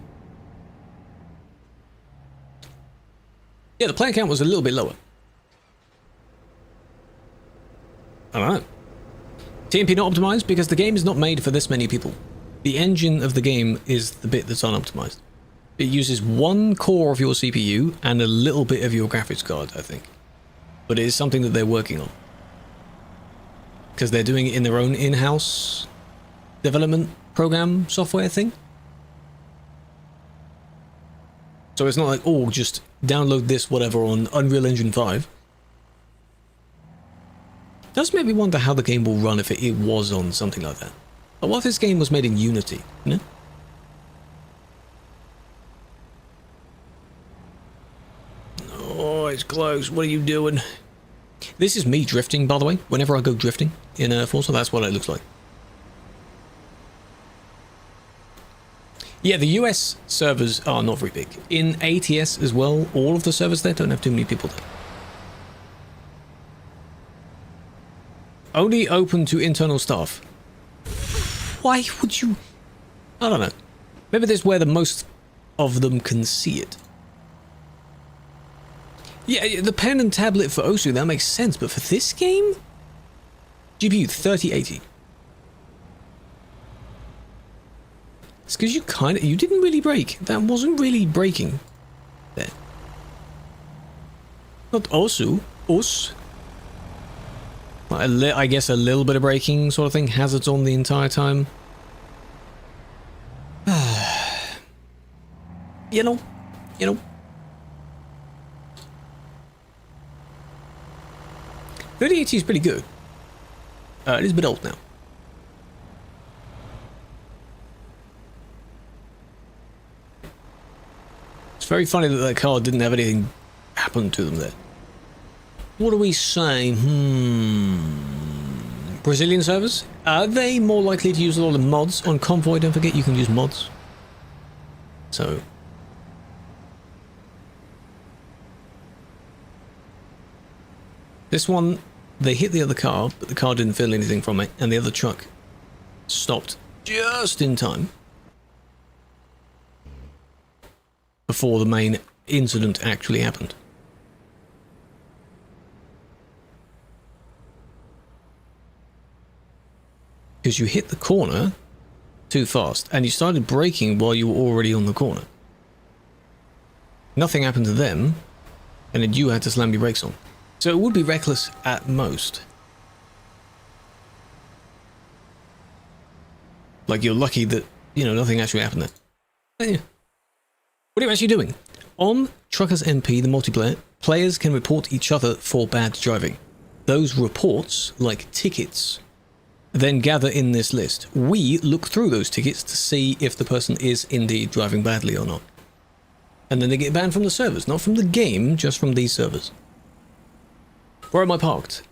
S1: Yeah, the player count was a little bit lower. I don't know. TMP not optimized because the game is not made for this many people. The engine of the game is the bit that's unoptimized. It uses 1 core of your CPU and a little bit of your graphics card, I think. But it is something that they're working on. Because they're doing it in their own in-house development program software thing. So it's not like, oh, just download this whatever on Unreal Engine 5. Does make me wonder how the game will run if it was on something like that. But what if this game was made in Unity, you know? Oh, it's close. What are you doing? This is me drifting, by the way. Whenever I go drifting in Forza, that's what it looks like. Yeah, the US servers are not very big. In ATS as well, all of the servers there don't have too many people there. Only open to internal staff. Why would you... I don't know. Maybe that's where the most of them can see it. Yeah, the pen and tablet for Osu, that makes sense, but for this game? GPU 3080. It's because you didn't really break. That wasn't really breaking. There. Not Osu. Os. I guess a little bit of braking sort of thing. Hazards on the entire time. You know. 3080 is pretty good. It is a bit old now. It's very funny that that car didn't have anything happen to them there. What do we say? Brazilian servers? Are they more likely to use a lot of mods on Convoy? Don't forget you can use mods. So... this one, they hit the other car, but the car didn't feel anything from it, and the other truck stopped just in time before the main incident actually happened. Because you hit the corner too fast, and you started braking while you were already on the corner. Nothing happened to them, and then you had to slam your brakes on. So it would be reckless at most. Like you're lucky that, you know, nothing actually happened there. Yeah. What are you actually doing? On TruckersMP, the multiplayer, players can report each other for bad driving. Those reports, like tickets, then gather in this list. We look through those tickets to see if the person is indeed driving badly or not. And then they get banned from the servers, not from the game, just from these servers. Where am I parked?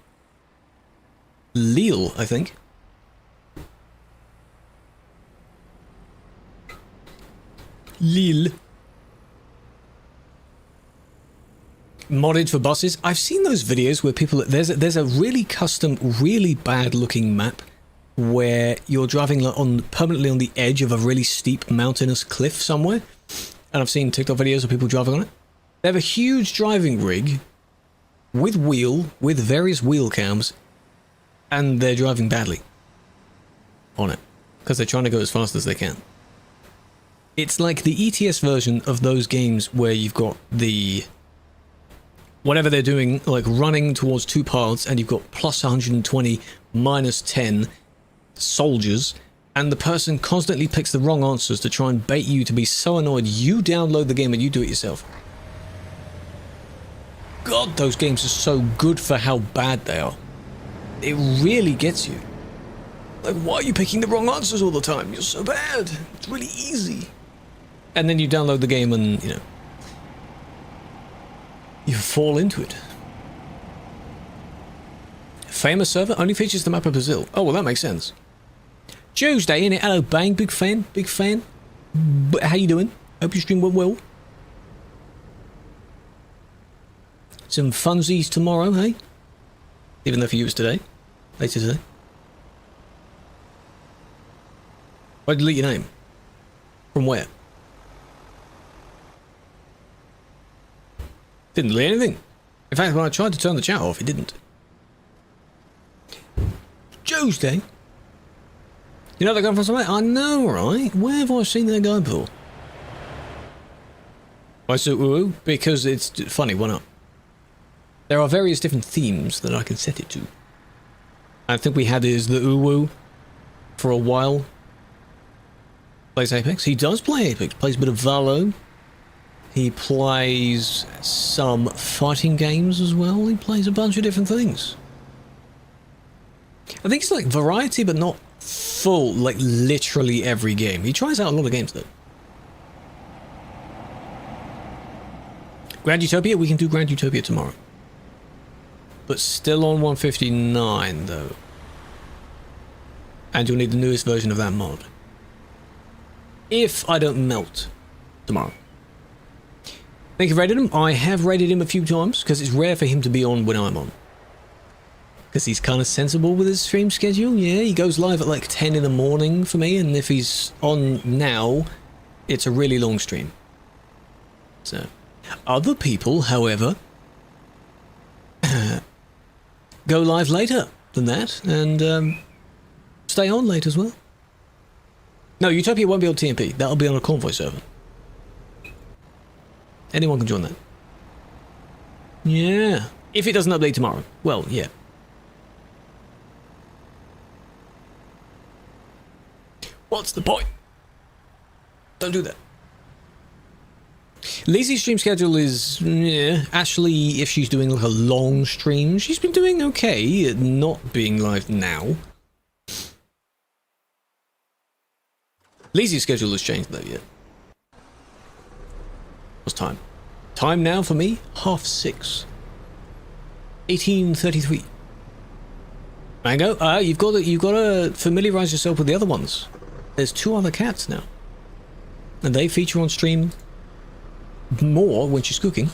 S1: Lille, I think. Lille. modded for buses. I've seen those videos where people, there's a really custom, really bad looking map where you're driving permanently on the edge of a really steep mountainous cliff somewhere. And I've seen TikTok videos of people driving on it. They have a huge driving rig with various wheel cams, and they're driving badly on it because they're trying to go as fast as they can. It's like the ETS version of those games where you've got the whatever they're doing, like running towards two paths, and you've got plus 120, minus 10 soldiers, and the person constantly picks the wrong answers to try and bait you to be so annoyed you download the game and you do it yourself. God, those games are so good for how bad they are. It really gets you. Like, why are you picking the wrong answers all the time? You're so bad. It's really easy. And then you download the game and, you know, you fall into it. Famous server only features the map of Brazil. Oh, well, that makes sense. Tuesday, innit? Hello, Bang. Big fan. Big fan. How you doing? Hope your stream went well. Some funsies tomorrow, hey? Even though for you it's today. Later today. Why delete your name? From where? Didn't delete anything. In fact, when I tried to turn the chat off, it didn't. Tuesday? You know they're going from somewhere? I know, right? Where have I seen that guy before? Why so ooh? Because it's funny, why not? There are various different themes that I can set it to. I think we had is the Uwu for a while. Plays Apex. He does play Apex. Plays a bit of Valo. He plays some fighting games as well. He plays a bunch of different things. I think it's like variety, but not full, like literally every game. He tries out a lot of games though. Grand Utopia? We can do Grand Utopia tomorrow. But still on 159 though. And you'll need the newest version of that mod. If I don't melt tomorrow. Thank you for raiding him. I have raided him a few times because it's rare for him to be on when I'm on. Because he's kind of sensible with his stream schedule. Yeah, he goes live at like 10 in the morning for me, and if he's on now, it's a really long stream. So, other people, however, go live later than that, and stay on late as well. No, Utopia won't be on TMP. That'll be on a Convoy server. Anyone can join that. Yeah. If it doesn't update tomorrow. Well, yeah. What's the point? Don't do that. Lizzie's stream schedule is, yeah, Ashley, if she's doing like a long stream, she's been doing okay at not being live now. Lizzie's schedule has changed though, yeah. What's time? Time now for me, 6:30. 18:33. Mango, you've got to familiarize yourself with the other ones. There's 2 other cats now, and they feature on stream more when she's cooking.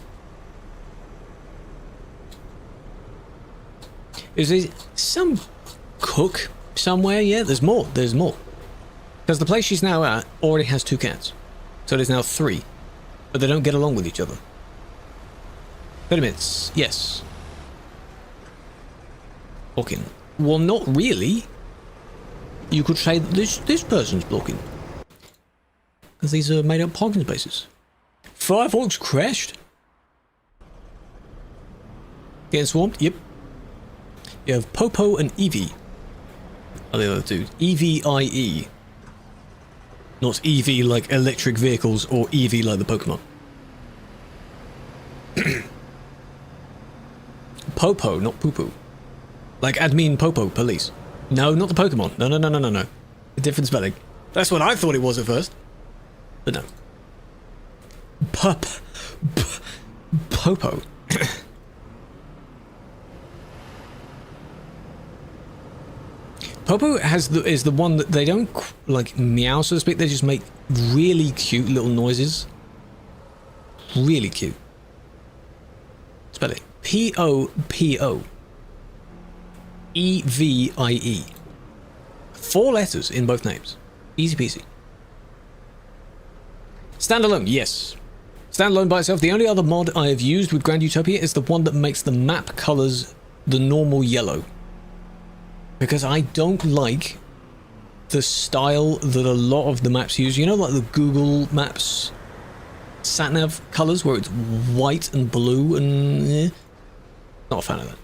S1: Is there some cook somewhere? Yeah, there's more. There's more. Because the place she's now at already has 2 cats, so there's now 3. But they don't get along with each other. 30 minutes. Yes. Blocking. Well, not really. You could say that this person's blocking. Because these are made up parking spaces. Firefox crashed. Getting swamped? Yep. You have Popo and Eevee. Are the other 2? EVIE. Not EV like electric vehicles or EV like the Pokemon. Popo, not poo-poo. Like admin Popo, police. No, not the Pokemon. No. A different spelling. That's what I thought it was at first. But no. Popo. Popo is the one that they don't like meow, so to speak. They just make really cute little noises. Really cute. Spell it. P-O-P-O. E-V-I-E. 4 letters in both names. Easy peasy. Standalone, yes. Standalone by itself. The only other mod I have used with Grand Utopia is the one that makes the map colors the normal yellow. Because I don't like the style that a lot of the maps use. You know, like the Google Maps sat-nav colors where it's white and blue and... Not a fan of that.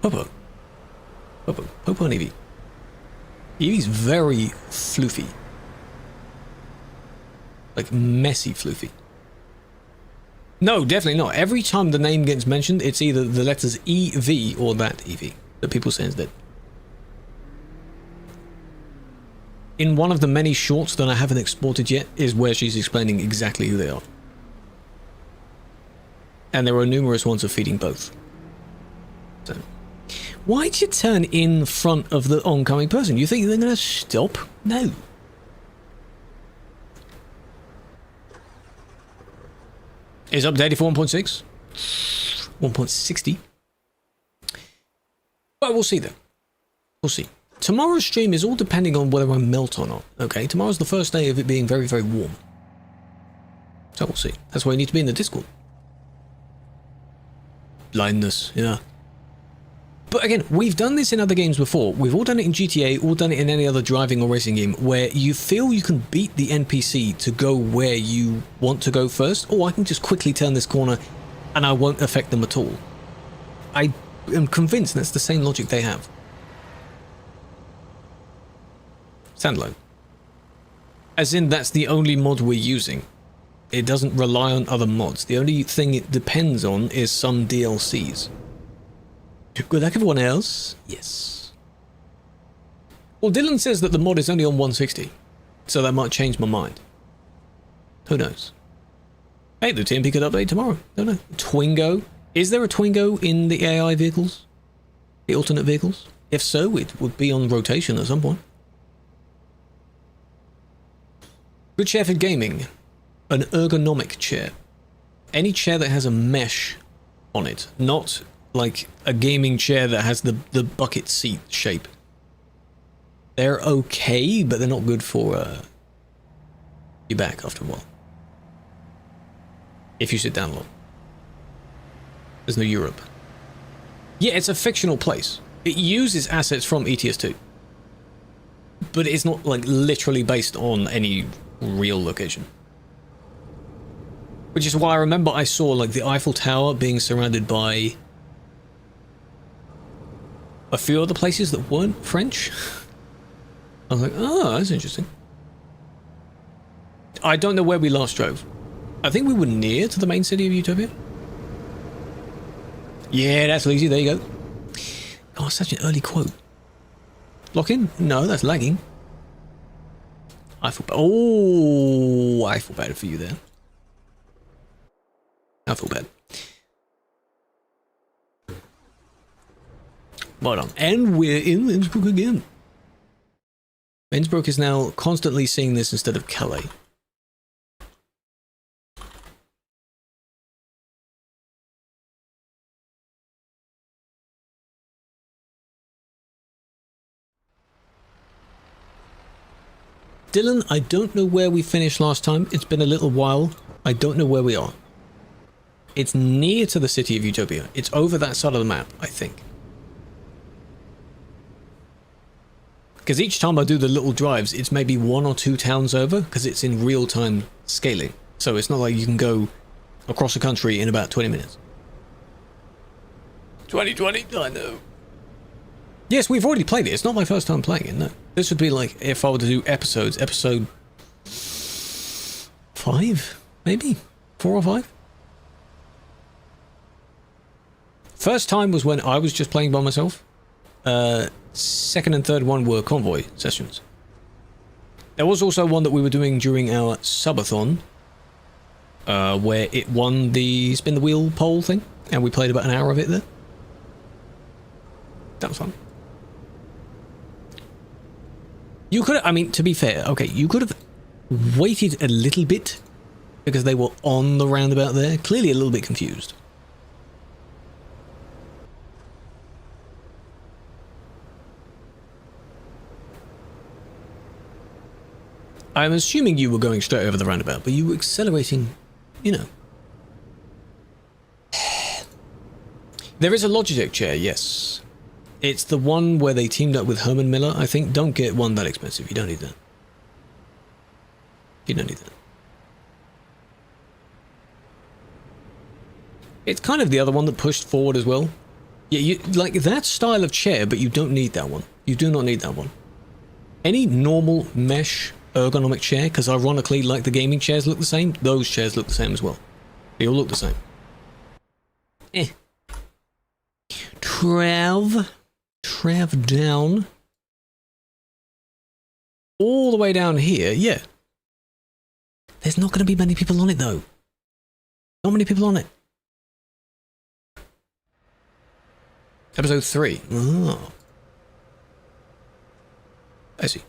S1: Popo and Eevee. Eevee's very floofy. Like messy floofy. No, definitely not. Every time the name gets mentioned, it's either the letters EV or that Eevee that people say is dead. In one of the many shorts that I haven't exported yet is where she's explaining exactly who they are. And there are numerous ones of feeding both. So, why'd you turn in front of the oncoming person? You think they're going to stop? No. Is updated for 1.6? 1.60? But we'll see then. We'll see. Tomorrow's stream is all depending on whether I melt or not. Okay, tomorrow's the first day of it being very, very warm. So we'll see. That's why you need to be in the Discord. Blindness, yeah. But again, we've done this in other games before. We've all done it in GTA, all done it in any other driving or racing game, where you feel you can beat the NPC to go where you want to go first. Oh, I can just quickly turn this corner and I won't affect them at all. I am convinced that's the same logic they have. Standalone. As in, that's the only mod we're using. It doesn't rely on other mods. The only thing it depends on is some DLCs. Good luck everyone else. Yes. Well, Dylan says that the mod is only on 160, so that might change my mind. Who knows? Hey, the TMP could update tomorrow. Don't know. Twingo. Is there a Twingo in the AI vehicles? The alternate vehicles? If so, it would be on rotation at some point. Good chair for gaming. An ergonomic chair. Any chair that has a mesh on it, not like a gaming chair that has the bucket seat shape. They're okay, but they're not good for your back after a while. If you sit down long. There's no Europe. Yeah, it's a fictional place. It uses assets from ETS2. But it's not like literally based on any real location. Which is why I remember I saw like the Eiffel Tower being surrounded by a few other places that weren't French. I was like, oh, that's interesting. I don't know where we last drove. I think we were near to the main city of Utopia. Yeah, that's easy. There you go. Oh, such an early quote. Lock in? No, that's lagging. I feel bad. Oh, I feel bad for you there. I feel bad. Well done. And we're in Innsbruck again. Innsbruck is now constantly seeing this instead of Calais. Dylan, I don't know where we finished last time. It's been a little while. I don't know where we are. It's near to the city of Utopia. It's over that side of the map, I think. Because each time I do the little drives, it's maybe 1 or 2 towns over, because it's in real-time scaling. So it's not like you can go across the country in about 20 minutes. 2020, I know. Yes, we've already played it. It's not my first time playing it, no. This would be like if I were to do episodes. Episode 5, maybe? 4 or 5? First time was when I was just playing by myself. Second and third one were convoy sessions. There was also one that we were doing during our subathon, where it won the spin the wheel poll thing, and we played about an hour of it there. That was fun. You could, I mean, to be fair, okay, you could have waited a little bit because they were on the roundabout there, clearly a little bit confused. I'm assuming you were going straight over the roundabout, but you were accelerating, you know. There is a Logitech chair, yes. It's the one where they teamed up with Herman Miller, I think. Don't get one that expensive. You don't need that. You don't need that. It's kind of the other one that pushed forward as well. Yeah, you like that style of chair, but you don't need that one. You do not need that one. Any normal mesh ergonomic chair, because ironically, like the gaming chairs look the same, those chairs look the same as well. They all look the same. Trav down. All the way down here, yeah. There's not going to be many people on it, though. Not many people on it. Episode 3. Oh. I see.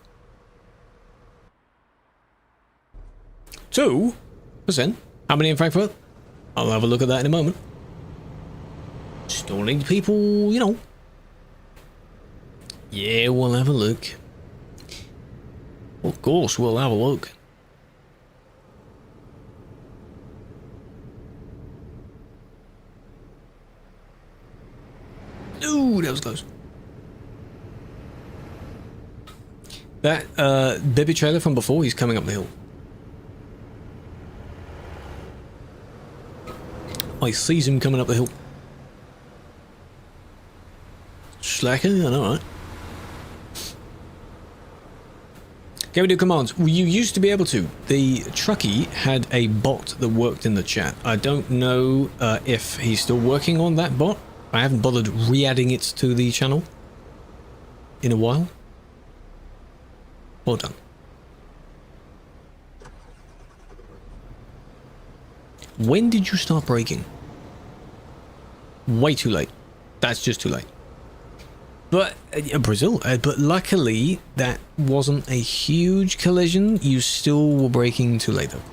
S1: 2%? How many in Frankfurt? I'll have a look at that in a moment. Still need people, you know. Yeah, we'll have a look. Of course, we'll have a look. Ooh, that was close. That baby trailer from before, he's coming up the hill. I sees him coming up the hill. Slacker, I know, right? Can we do commands? Well, you used to be able to. The Trucky had a bot that worked in the chat. I don't know if he's still working on that bot. I haven't bothered re-adding it to the channel in a while. Well done. When did you start braking? Way too late. That's just too late. But Brazil, but luckily that wasn't a huge collision. You still were braking too late though.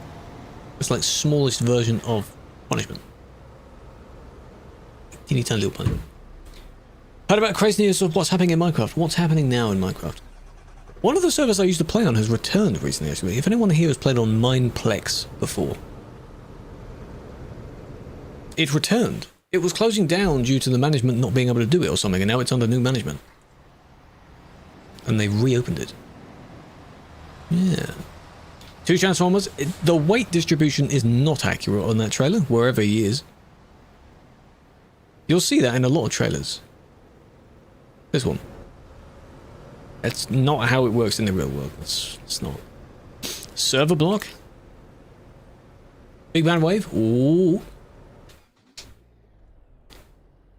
S1: It's like smallest version of punishment. Teeny tiny little punishment. Heard about craziness of what's happening in Minecraft? What's happening now in Minecraft? One of the servers I used to play on has returned recently actually. If anyone here has played on Mineplex before. It returned. It was closing down due to the management not being able to do it or something, and now it's under new management. And they reopened it. Yeah. 2 Transformers. The weight distribution is not accurate on that trailer, wherever he is. You'll see that in a lot of trailers. This one. That's not how it works in the real world. It's not. Server block? Big Band Wave? Ooh.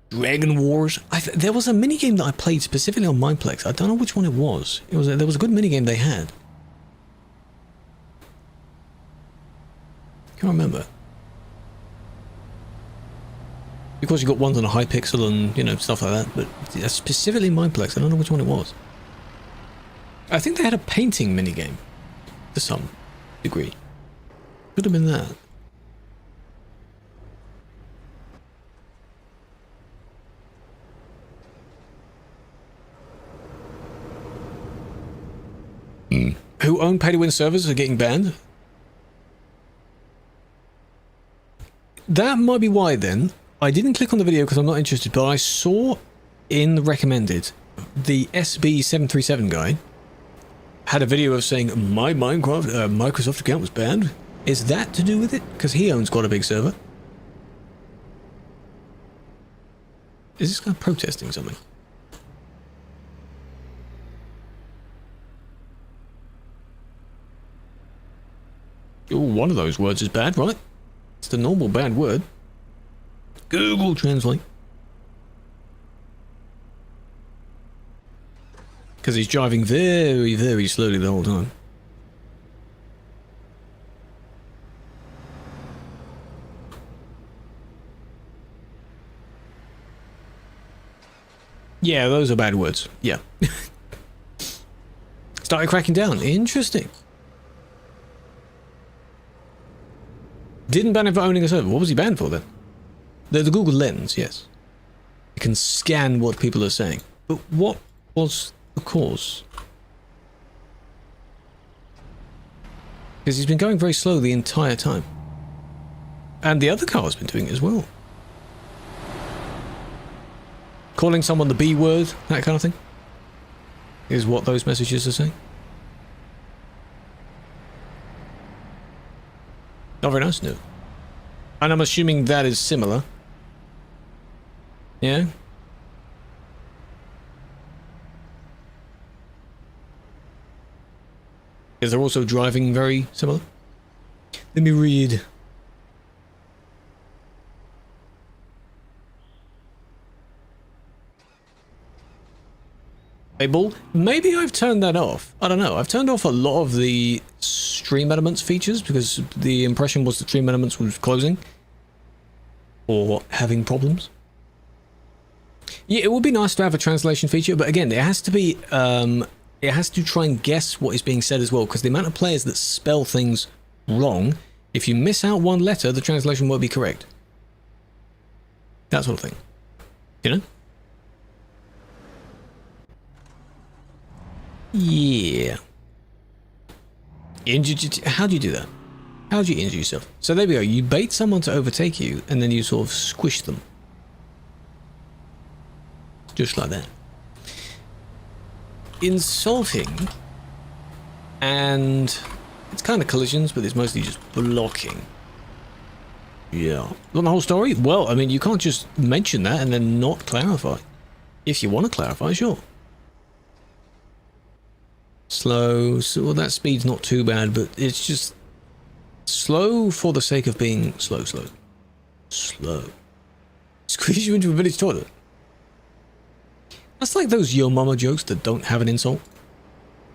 S1: Dragon Wars. There was a minigame that I played specifically on Mineplex. I don't know which one it was. There was a good minigame they had. Can't remember. Because you got ones on a Hypixel and, you know, stuff like that. But specifically Mineplex, I don't know which one it was. I think they had a painting minigame. To some degree. Could have been that. Who own pay-to-win servers are getting banned? That might be why then. I didn't click on the video because I'm not interested, but I saw in the recommended the SB737 guy had a video of saying my Microsoft account was banned. Is that to do with it? Because he owns quite a big server. Is this guy protesting something? Ooh, one of those words is bad, right? It's the normal bad word. Google Translate. Because he's driving very, very slowly the whole time. Yeah, those are bad words. Yeah. Started cracking down. Interesting. Didn't ban him for owning a server. What was he banned for then? The Google Lens, yes. It can scan what people are saying. But what was the cause? Because he's been going very slow the entire time. And the other car has been doing it as well. Calling someone the B word, that kind of thing, is what those messages are saying. Not very nice, no. And I'm assuming that is similar. Yeah? Is they're also driving very similar? Let me read. Ball. Maybe I've turned that off. I don't know. I've turned off a lot of the stream elements features because the impression was the stream elements was closing or having problems. Yeah, it would be nice to have a translation feature, but again, it has to be it has to try and guess what is being said as well, because the amount of players that spell things wrong, if you miss out one letter, the translation won't be correct. That sort of thing. You know? Yeah. How do you do that? How do you injure yourself? So there we go. You bait someone to overtake you, and then you sort of squish them. Just like that. Insulting. And it's kind of collisions, but it's mostly just blocking. Yeah. On the whole story? Well, I mean, you can't just mention that and then not clarify. If you want to clarify, sure. Slow, so well, that speed's not too bad, but it's just slow for the sake of being slow. Squeeze you into a village toilet. That's like those yo mama jokes that don't have an insult.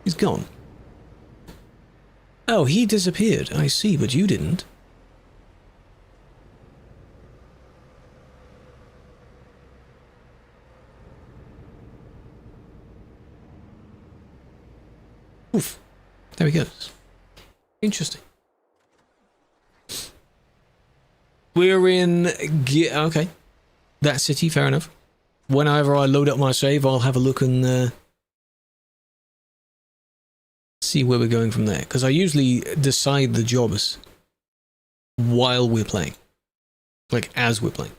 S1: He's gone. Oh, he disappeared. I see, but you didn't. Oof. There he goes. Interesting. We're in... Okay. That city, fair enough. Whenever I load up my save, I'll have a look and see where we're going from there. Because I usually decide the jobs while we're playing. Like, as we're playing.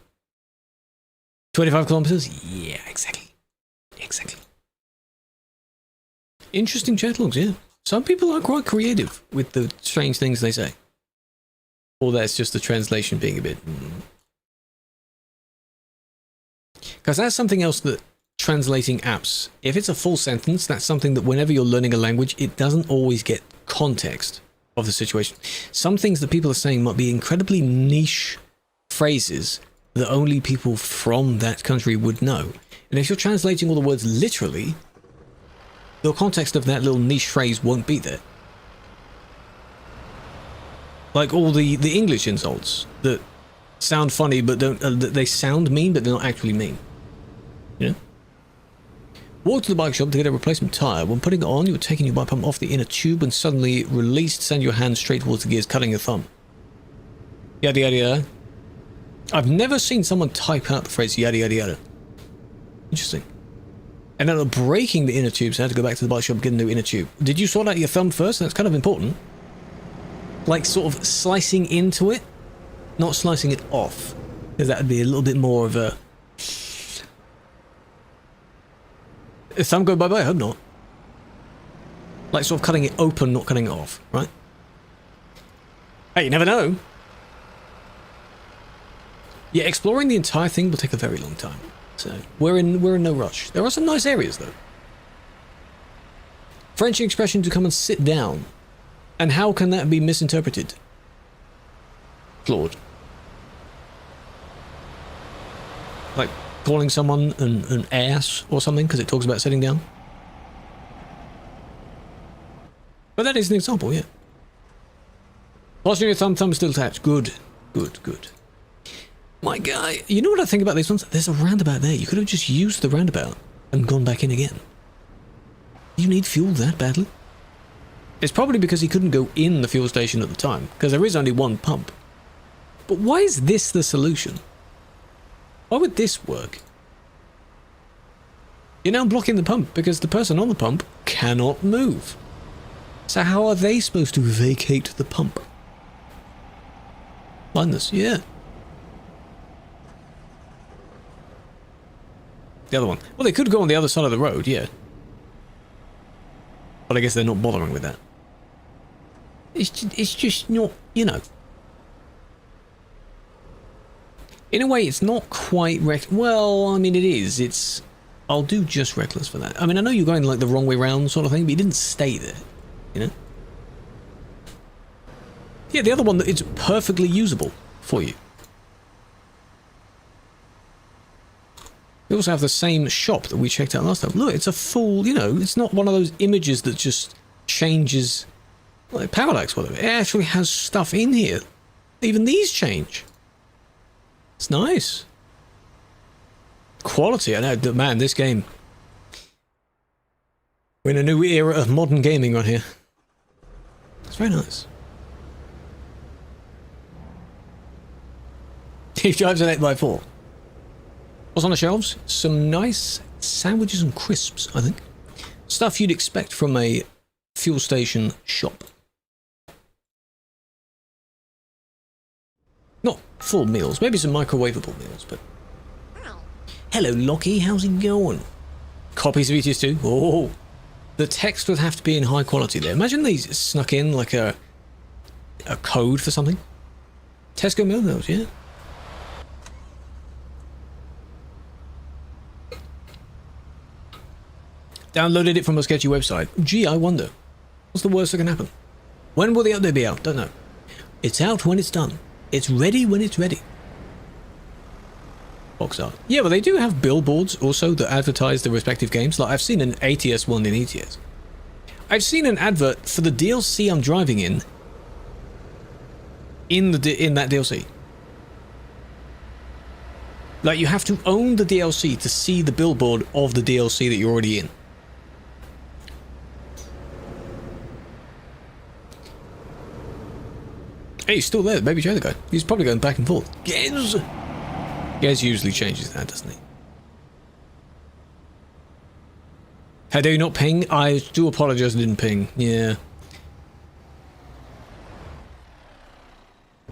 S1: 25 kilometers? Yeah, exactly. Exactly. Interesting chat logs, yeah. Some people are quite creative with the strange things they say. Or that's just the translation being a bit... Because that's something else that translating apps, if it's a full sentence, that's something that whenever you're learning a language, it doesn't always get context of the situation. Some things that people are saying might be incredibly niche phrases that only people from that country would know. And if you're translating all the words literally, the context of that little niche phrase won't be there. Like all the English insults that sound funny but don't... they sound mean but they're not actually mean. You know? Walk to the bike shop to get a replacement tyre. When putting it on, you're taking your bike pump off the inner tube and suddenly released, send your hand straight towards the gears, cutting your thumb. Yada yada yada. I've never seen someone type out the phrase yada yada yada. Interesting. And then breaking the inner tube, so I had to go back to the bike shop and get a new inner tube. Did you sort out your thumb first? That's kind of important. Like sort of slicing into it, not slicing it off. Because that would be a little bit more of a... If thumb go bye-bye, I hope not. Like sort of cutting it open, not cutting it off, right? Hey, you never know. Yeah, exploring the entire thing will take a very long time. So we're in no rush. There are some nice areas though. French expression to come and sit down. And how can that be misinterpreted? Flawed. Like calling someone an ass or something because it talks about sitting down. But that is an example, yeah. Watching your thumb still attached. Good. My guy, you know what I think about these ones? There's a roundabout there. You could have just used the roundabout and gone back in again. You need fuel that badly? It's probably because he couldn't go in the fuel station at the time, because there is only one pump. But why is this the solution? Why would this work? You're now blocking the pump because the person on the pump cannot move. So how are they supposed to vacate the pump? Blindness, yeah. The other one. Well, they could go on the other side of the road, yeah. But I guess they're not bothering with that. It's just not, you know. In a way, it's not quite well, I mean, it is. It's... I'll do just reckless for that. I mean, I know you're going like the wrong way round sort of thing, but you didn't stay there, you know? Yeah, the other one, it's perfectly usable for you. We also have the same shop that we checked out last time. Look, it's a full, you know, it's not one of those images that just changes, like parallax, whatever. It actually has stuff in here. Even these change. It's nice. Quality, I know, man, this game. We're in a new era of modern gaming right here. It's very nice. He drives an 8x4. What's on the shelves? Some nice sandwiches and crisps, I think. Stuff you'd expect from a fuel station shop. Not full meals, maybe some microwavable meals, but... Hello, Lockie, how's it going? Copies of ETS2? Oh, the text would have to be in high quality there. Imagine they snuck in like a code for something. Tesco milk those, yeah. Downloaded it from a sketchy website. Gee, I wonder. What's the worst that can happen? When will the update be out? Don't know. It's out when it's done. It's ready when it's ready. Box art. Yeah, but they do have billboards also that advertise the respective games. Like, I've seen an ATS one in ETS. I've seen an advert for the DLC I'm driving in that DLC. Like, you have to own the DLC to see the billboard of the DLC that you're already in. Hey, he's still there, the baby trailer guy. He's probably going back and forth. Gez usually changes that, doesn't he? How do you not ping? I do apologize, I didn't ping. Yeah.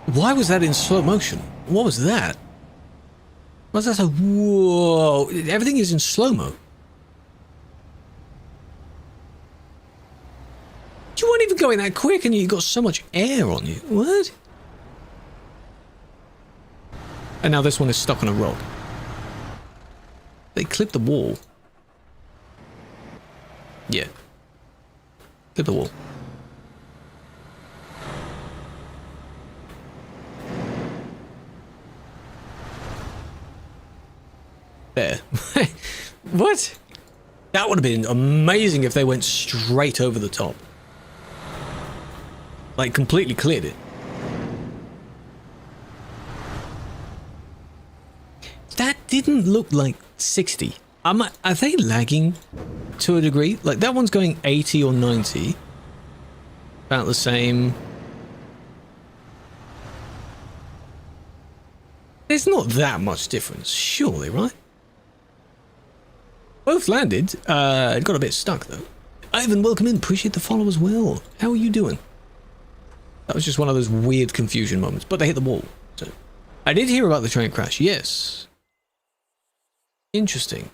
S1: Why was that in slow motion? What was that? Was that a... Whoa. Everything is in slow-mo. You weren't even going that quick and you got so much air on you. What? And now this one is stuck on a rock. They clipped the wall. Yeah. Clip the wall. There. What? That would have been amazing if they went straight over the top. Like, completely cleared it. That didn't look like 60. Are they lagging to a degree? Like, that one's going 80 or 90. About the same. There's not that much difference, surely, right? Both landed. Got a bit stuck, though. Ivan, welcome in. Appreciate the follow as well. How are you doing? That was just one of those weird confusion moments. But they hit the wall. So I did hear about the train crash. Yes. Interesting.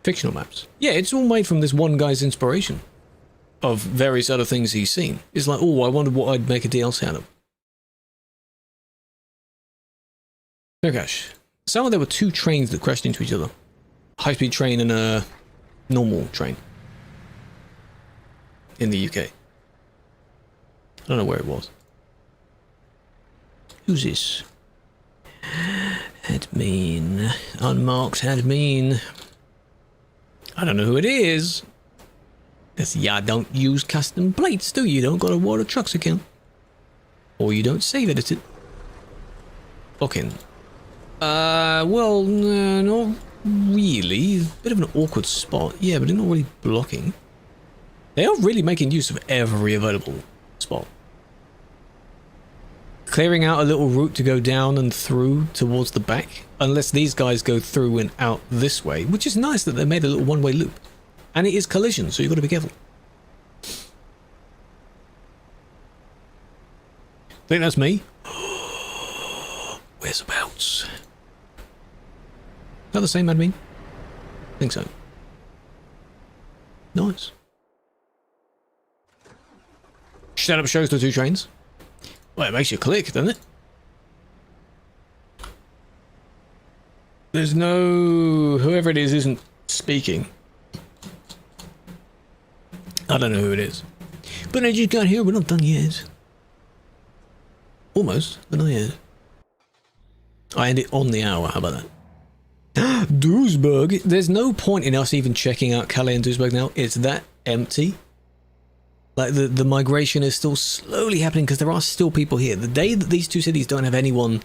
S1: Fictional maps. Yeah, it's all made from this one guy's inspiration of various other things he's seen. It's like, oh, I wondered what I'd make a DLC out of. Oh gosh. Somehow there were two trains that crashed into each other. High-speed train and a normal train. In the UK. I don't know where it was. Who's this? Admin. Unmarked admin. I don't know who it is. Because ya don't use custom plates, do you? You don't got a Water Trucks account. Or you don't save edit it. Lock in. Well, not really. Bit of an awkward spot. Yeah, but they're not really blocking. They are really making use of every available spot. Clearing out a little route to go down and through towards the back. Unless these guys go through and out this way. Which is nice that they made a little one-way loop. And it is collision, so you've got to be careful. Think that's me? Whereabouts? Is that the same admin? I think so. Nice. Setup shows the 2 trains. Well, it makes you click, doesn't it? There's no... Whoever it is isn't speaking. I don't know who it is. But I just got here, we're not done yet. Almost, but not yet. I end it on the hour, how about that? Duisburg! There's no point in us even checking out Calais and Duisburg now. It's that empty. Like, the migration is still slowly happening because there are still people here. The day that these 2 cities don't have anyone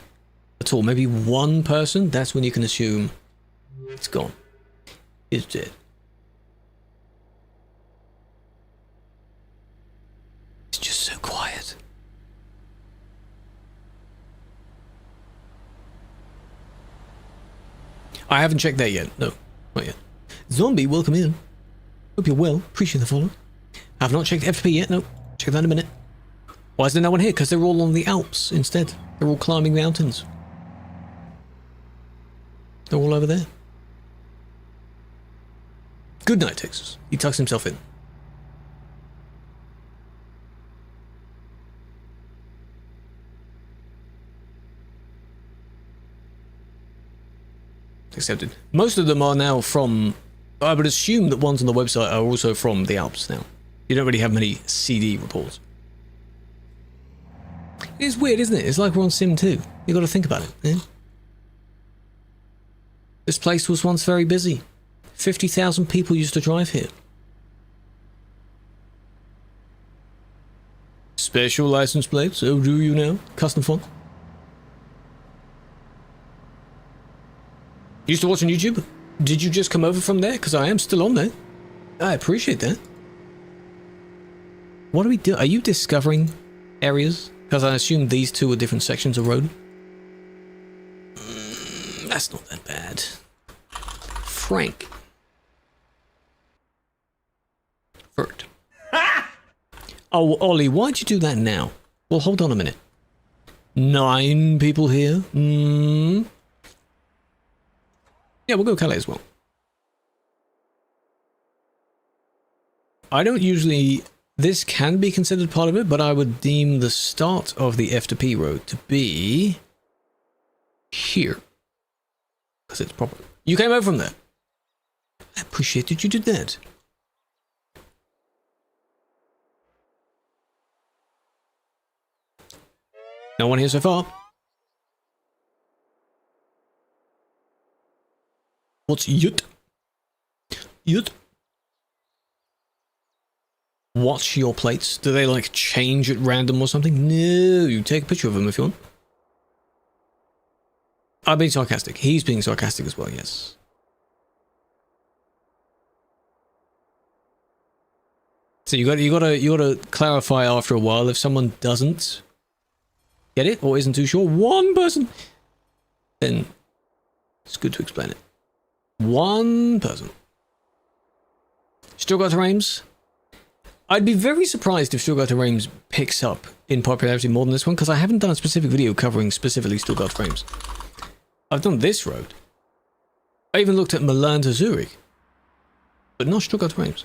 S1: at all, maybe one person, that's when you can assume it's gone. It's dead. It's just so quiet. I haven't checked that yet. No, not yet. Zombie, welcome in. Hope you're well. Appreciate the follow. Have not checked FP yet. No, check that in a minute. Why is there no one here? Because they're all on the Alps instead. They're all climbing mountains. They're all over there. Good night, Texas. He tucks himself in. Accepted. Most of them are now from... I would assume that ones on the website are also from the Alps now. You don't really have many CD reports. It's weird, isn't it? It's like we're on Sim 2. You got to think about it. Eh? This place was once very busy. 50,000 people used to drive here. Special license plates. Oh, do you now? Custom font. Used to watch on YouTube? Did you just come over from there? Because I am still on there. I appreciate that. What do we do? Are you discovering areas? Because I assume these 2 are different sections of road. That's not that bad. Frank. Vert. Oh, Ollie, why'd you do that now? Well, hold on a minute. 9 people here. Yeah, we'll go Calais as well. I don't usually... This can be considered part of it, but I would deem the start of the F2P road to be... here. Because it's proper. You came over from there. I appreciate that you did that. No one here so far. What's yut? Yut? Watch your plates. Do they like change at random or something? No, you take a picture of them if you want. I'm being sarcastic. He's being sarcastic as well, yes. So you gotta clarify after a while if someone doesn't get it or isn't too sure. One person, then it's good to explain it. One person. Still got Reims. I'd be very surprised if Still Got Reims picks up in popularity more than this one, because I haven't done a specific video covering specifically Still Got Reims. I've done this road. I even looked at Milan to Zurich, but not Still Got Reims.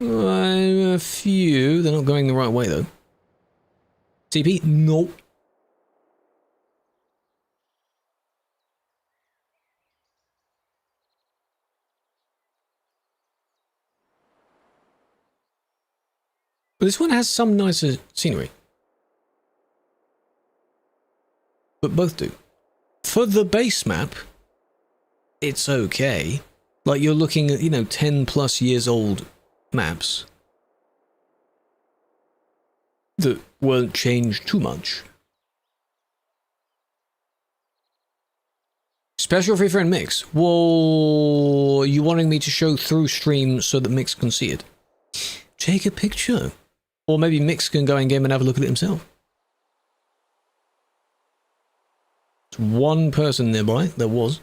S1: A few. They're not going the right way though. TP? Nope. But this one has some nicer scenery. But both do. For the base map, it's okay. Like you're looking at, 10 plus years old maps that won't change too much. Special free friend Mix. Whoa, are you wanting me to show through stream so that Mix can see it? Take a picture. Or maybe Mix can go in game and have a look at it himself. There's one person nearby. There was.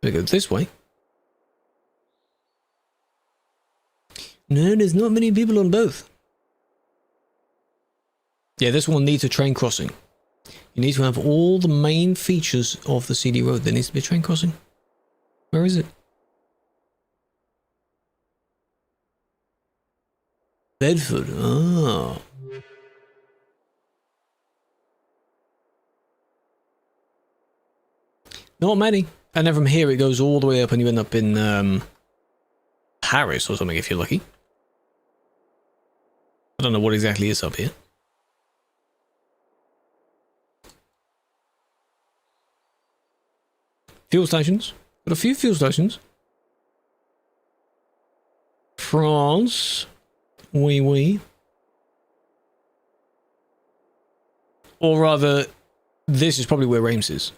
S1: We go this way. No, there's not many people on both. Yeah, this one needs a train crossing. You need to have all the main features of the CD road. There needs to be a train crossing. Where is it? Bedford. Ah. Not many. And then from here it goes all the way up and you end up in Paris or something if you're lucky. I don't know what exactly is up here. Fuel stations. Got a few fuel stations. France. Oui, oui. Or rather, this is probably where Reims is.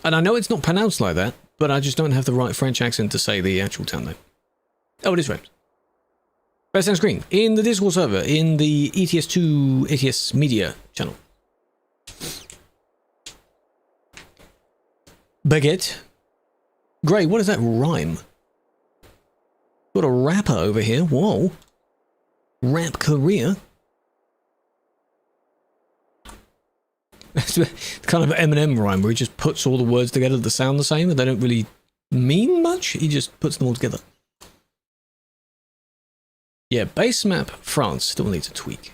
S1: And I know it's not pronounced like that, but I just don't have the right French accent to say the actual town name. Oh, it is Reims. Best on screen. In the Discord server, in the ETS2 ETS Media channel. Baguette. Grey, what is that rhyme? Got a rapper over here. Whoa. Rap career. That's kind of an Eminem rhyme where he just puts all the words together that sound the same and they don't really mean much. He just puts them all together. Yeah, base map France still needs a tweak.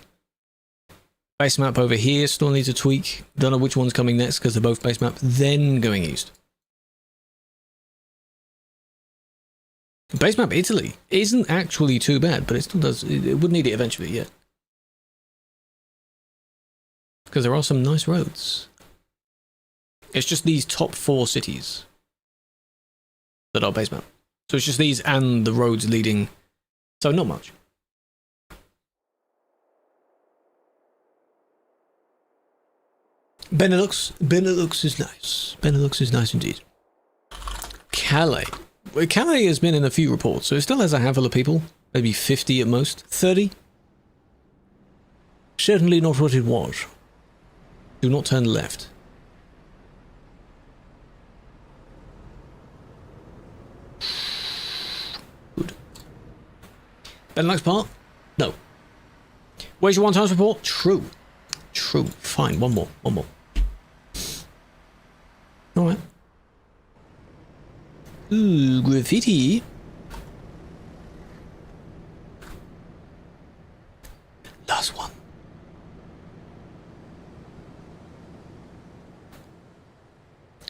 S1: Base map over here still needs a tweak. Don't know which one's coming next because they're both base map, then going east. Base map Italy isn't actually too bad, but it still does. It would need it eventually, yeah. Because there are some nice roads. It's just these top 4 cities that are base map. So it's just these and the roads leading. So not much. Benelux. Benelux is nice. Benelux is nice indeed. Calais. Well, Calais has been in a few reports, so it still has a handful of people. Maybe 50 at most. 30? Certainly not what it was. Do not turn left. Good. Benelux part? No. Where's your 1 times report? True. True. Fine. One more. One more. Alright. Ooh, graffiti. Last one.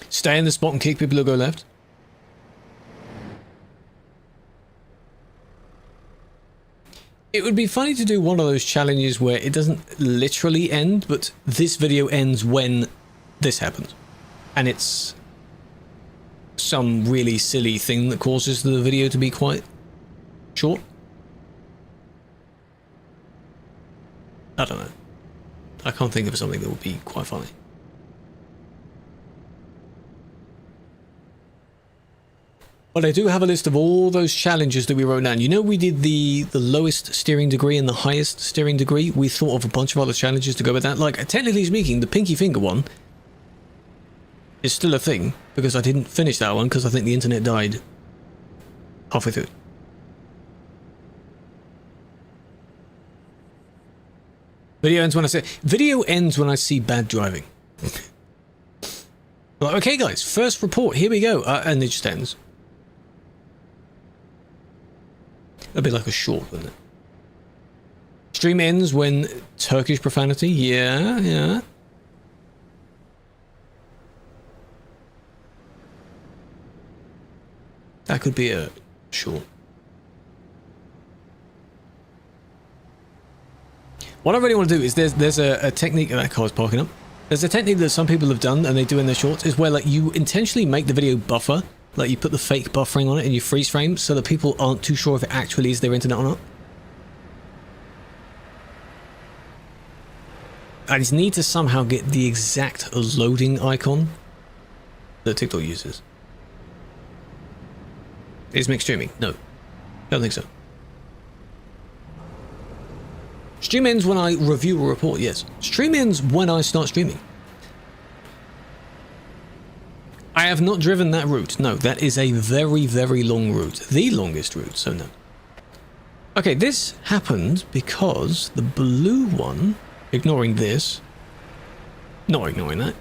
S1: Stay in the spot and kick people who go left. It would be funny to do one of those challenges where it doesn't literally end, but this video ends when this happens. And it's some really silly thing that causes the video to be quite short. I don't know. I can't think of something that would be quite funny. But I do have a list of all those challenges that we wrote down. You know, we did the lowest steering degree and the highest steering degree. We thought of a bunch of other challenges to go with that. Like, technically speaking, the pinky finger one is still a thing, because I didn't finish that one because I think the internet died halfway through. Video ends when I see bad driving. Like, okay guys, first report, here we go, and it just ends. That'd be like a short, wouldn't it? Stream ends when Turkish profanity, yeah. That could be a short. What I really want to do is there's a technique that car's parking up. There's a technique that some people have done and they do in their shorts is where like you intentionally make the video buffer, like you put the fake buffering on it and you freeze frame so that people aren't too sure if it actually is their internet or not. I just need to somehow get the exact loading icon that TikTok uses. Is mixed streaming? No. Don't think so. Stream ends when I review a report, yes. Stream ends when I start streaming. I have not driven that route. No, that is a very, very long route. The longest route, so no. Okay, this happened because the blue one, ignoring this, not ignoring that.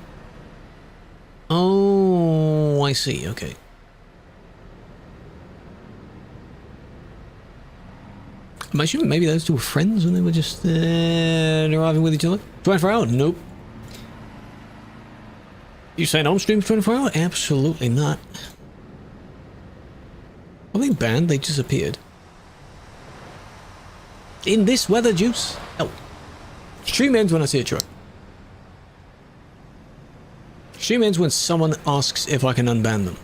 S1: Oh, I see, okay. I'm assuming maybe those two were friends and they were just arriving with each other. 24 hours? Nope. You saying I'm streaming 24 hours? Absolutely not. Are they banned? They disappeared. In this weather, Juice? Oh. Stream ends when I see a truck. Stream ends when someone asks if I can unban them.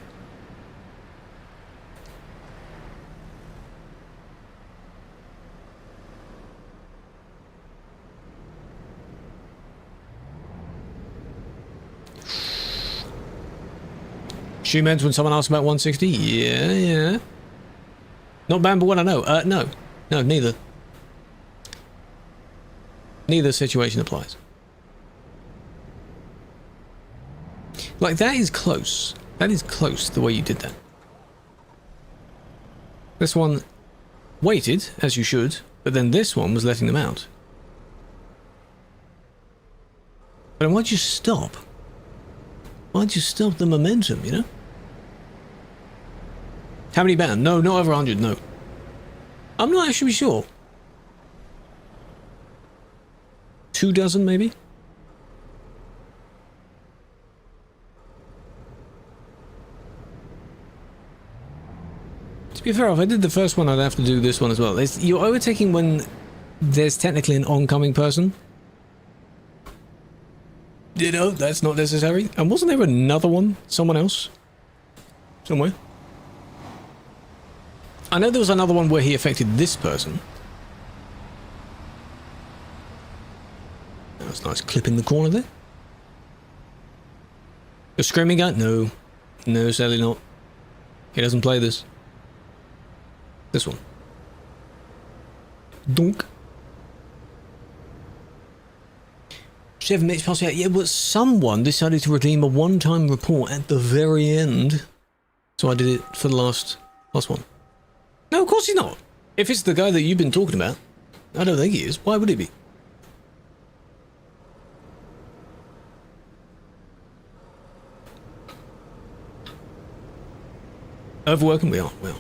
S1: Stream ends when someone asks about 160? Yeah. Not banned, but what I know. No. No, neither. Neither situation applies. Like, that is close. That is close, the way you did that. This one waited, as you should, but then this one was letting them out. But then why'd you stop? Why'd you stop the momentum, you know? How many banned? No, not over 100, no. I'm not actually sure. 24, maybe? To be fair, if I did the first one, I'd have to do this one as well. You're overtaking when there's technically an oncoming person. You know, that's not necessary. And wasn't there another one? Someone else? Somewhere? I know there was another one where he affected this person. That was a nice clip in the corner there. The screaming guy? No. No, sadly not. He doesn't play this. This one. Donk. 7 minutes past 8. Yeah, but someone decided to redeem a one-time report at the very end. So I did it for the last one. No, of course he's not. If it's the guy that you've been talking about, I don't think he is. Why would he be? Overworking we are. Well,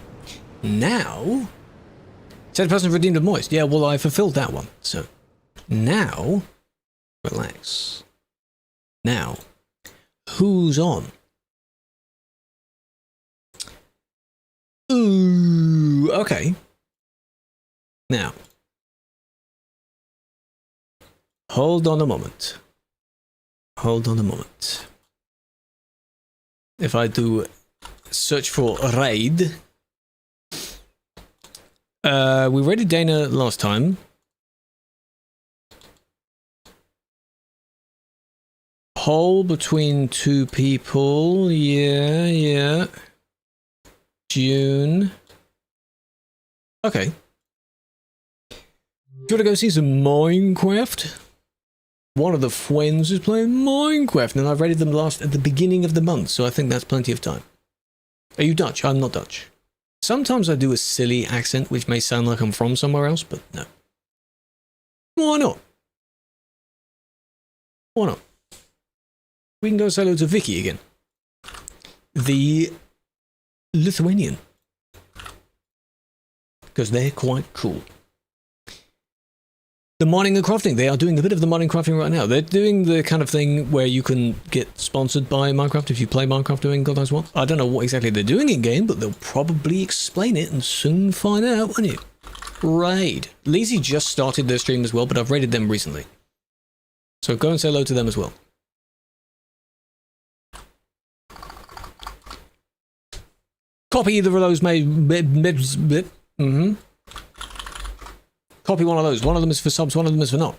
S1: now, said person redeemed a moist. Yeah, well, I fulfilled that one. So now, relax. Now, who's on? Ooh, okay. Now, hold on a moment. Hold on a moment. If I do search for a raid, we raided Dana last time. Hole between two people. Yeah. June. Okay. Do you want to go see some Minecraft? One of the friends is playing Minecraft, and I raided them last at the beginning of the month, so I think that's plenty of time. Are you Dutch? I'm not Dutch. Sometimes I do a silly accent, which may sound like I'm from somewhere else, but no. Why not? Why not? We can go say hello to Vicky again. The Lithuanian. Because they're quite cool. The mining and crafting. They are doing a bit of the mining crafting right now. They're doing the kind of thing where you can get sponsored by Minecraft if you play Minecraft doing God knows what. I don't know what exactly they're doing in game, but they'll probably explain it and soon find out, won't you? Raid. Leezy just started their stream as well, but I've raided them recently. So go and say hello to them as well. Copy either of those, Copy one of those. One of them is for subs, one of them is for not.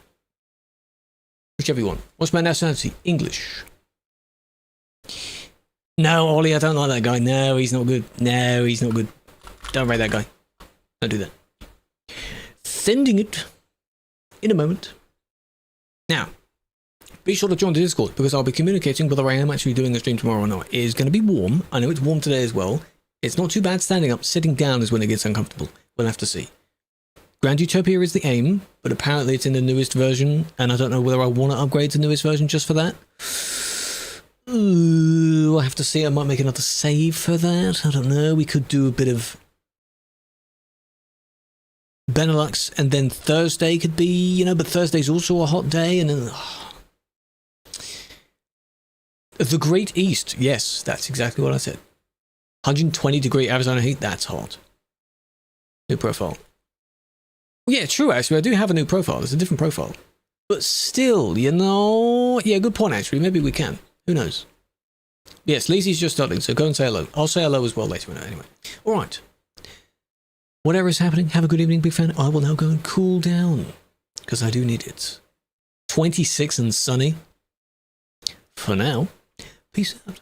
S1: Whichever you want. What's my nationality? English. No, Ollie, I don't like that guy. No, he's not good. No, he's not good. Don't rate that guy. Don't do that. Sending it in a moment. Now, be sure to join the Discord because I'll be communicating whether I am actually doing a stream tomorrow or not. It is going to be warm. I know it's warm today as well. It's not too bad standing up. Sitting down is when it gets uncomfortable. We'll have to see. Grand Utopia is the aim, but apparently it's in the newest version, and I don't know whether I want to upgrade to the newest version just for that. Ooh, I have to see. I might make another save for that. I don't know. We could do a bit of Benelux, and then Thursday could be, you know, but Thursday's also a hot day, and then... The Great East. Yes, that's exactly what I said. 120-degree Arizona heat. That's hot. New profile. Yeah, true, actually. I do have a new profile. It's a different profile. But still, you know... Yeah, good point, actually. Maybe we can. Who knows? Yes, Lacey's just starting, so go and say hello. I'll say hello as well later. Anyway. All right. Whatever is happening, have a good evening, big fan. I will now go and cool down, because I do need it. 26 and sunny. For now, peace out.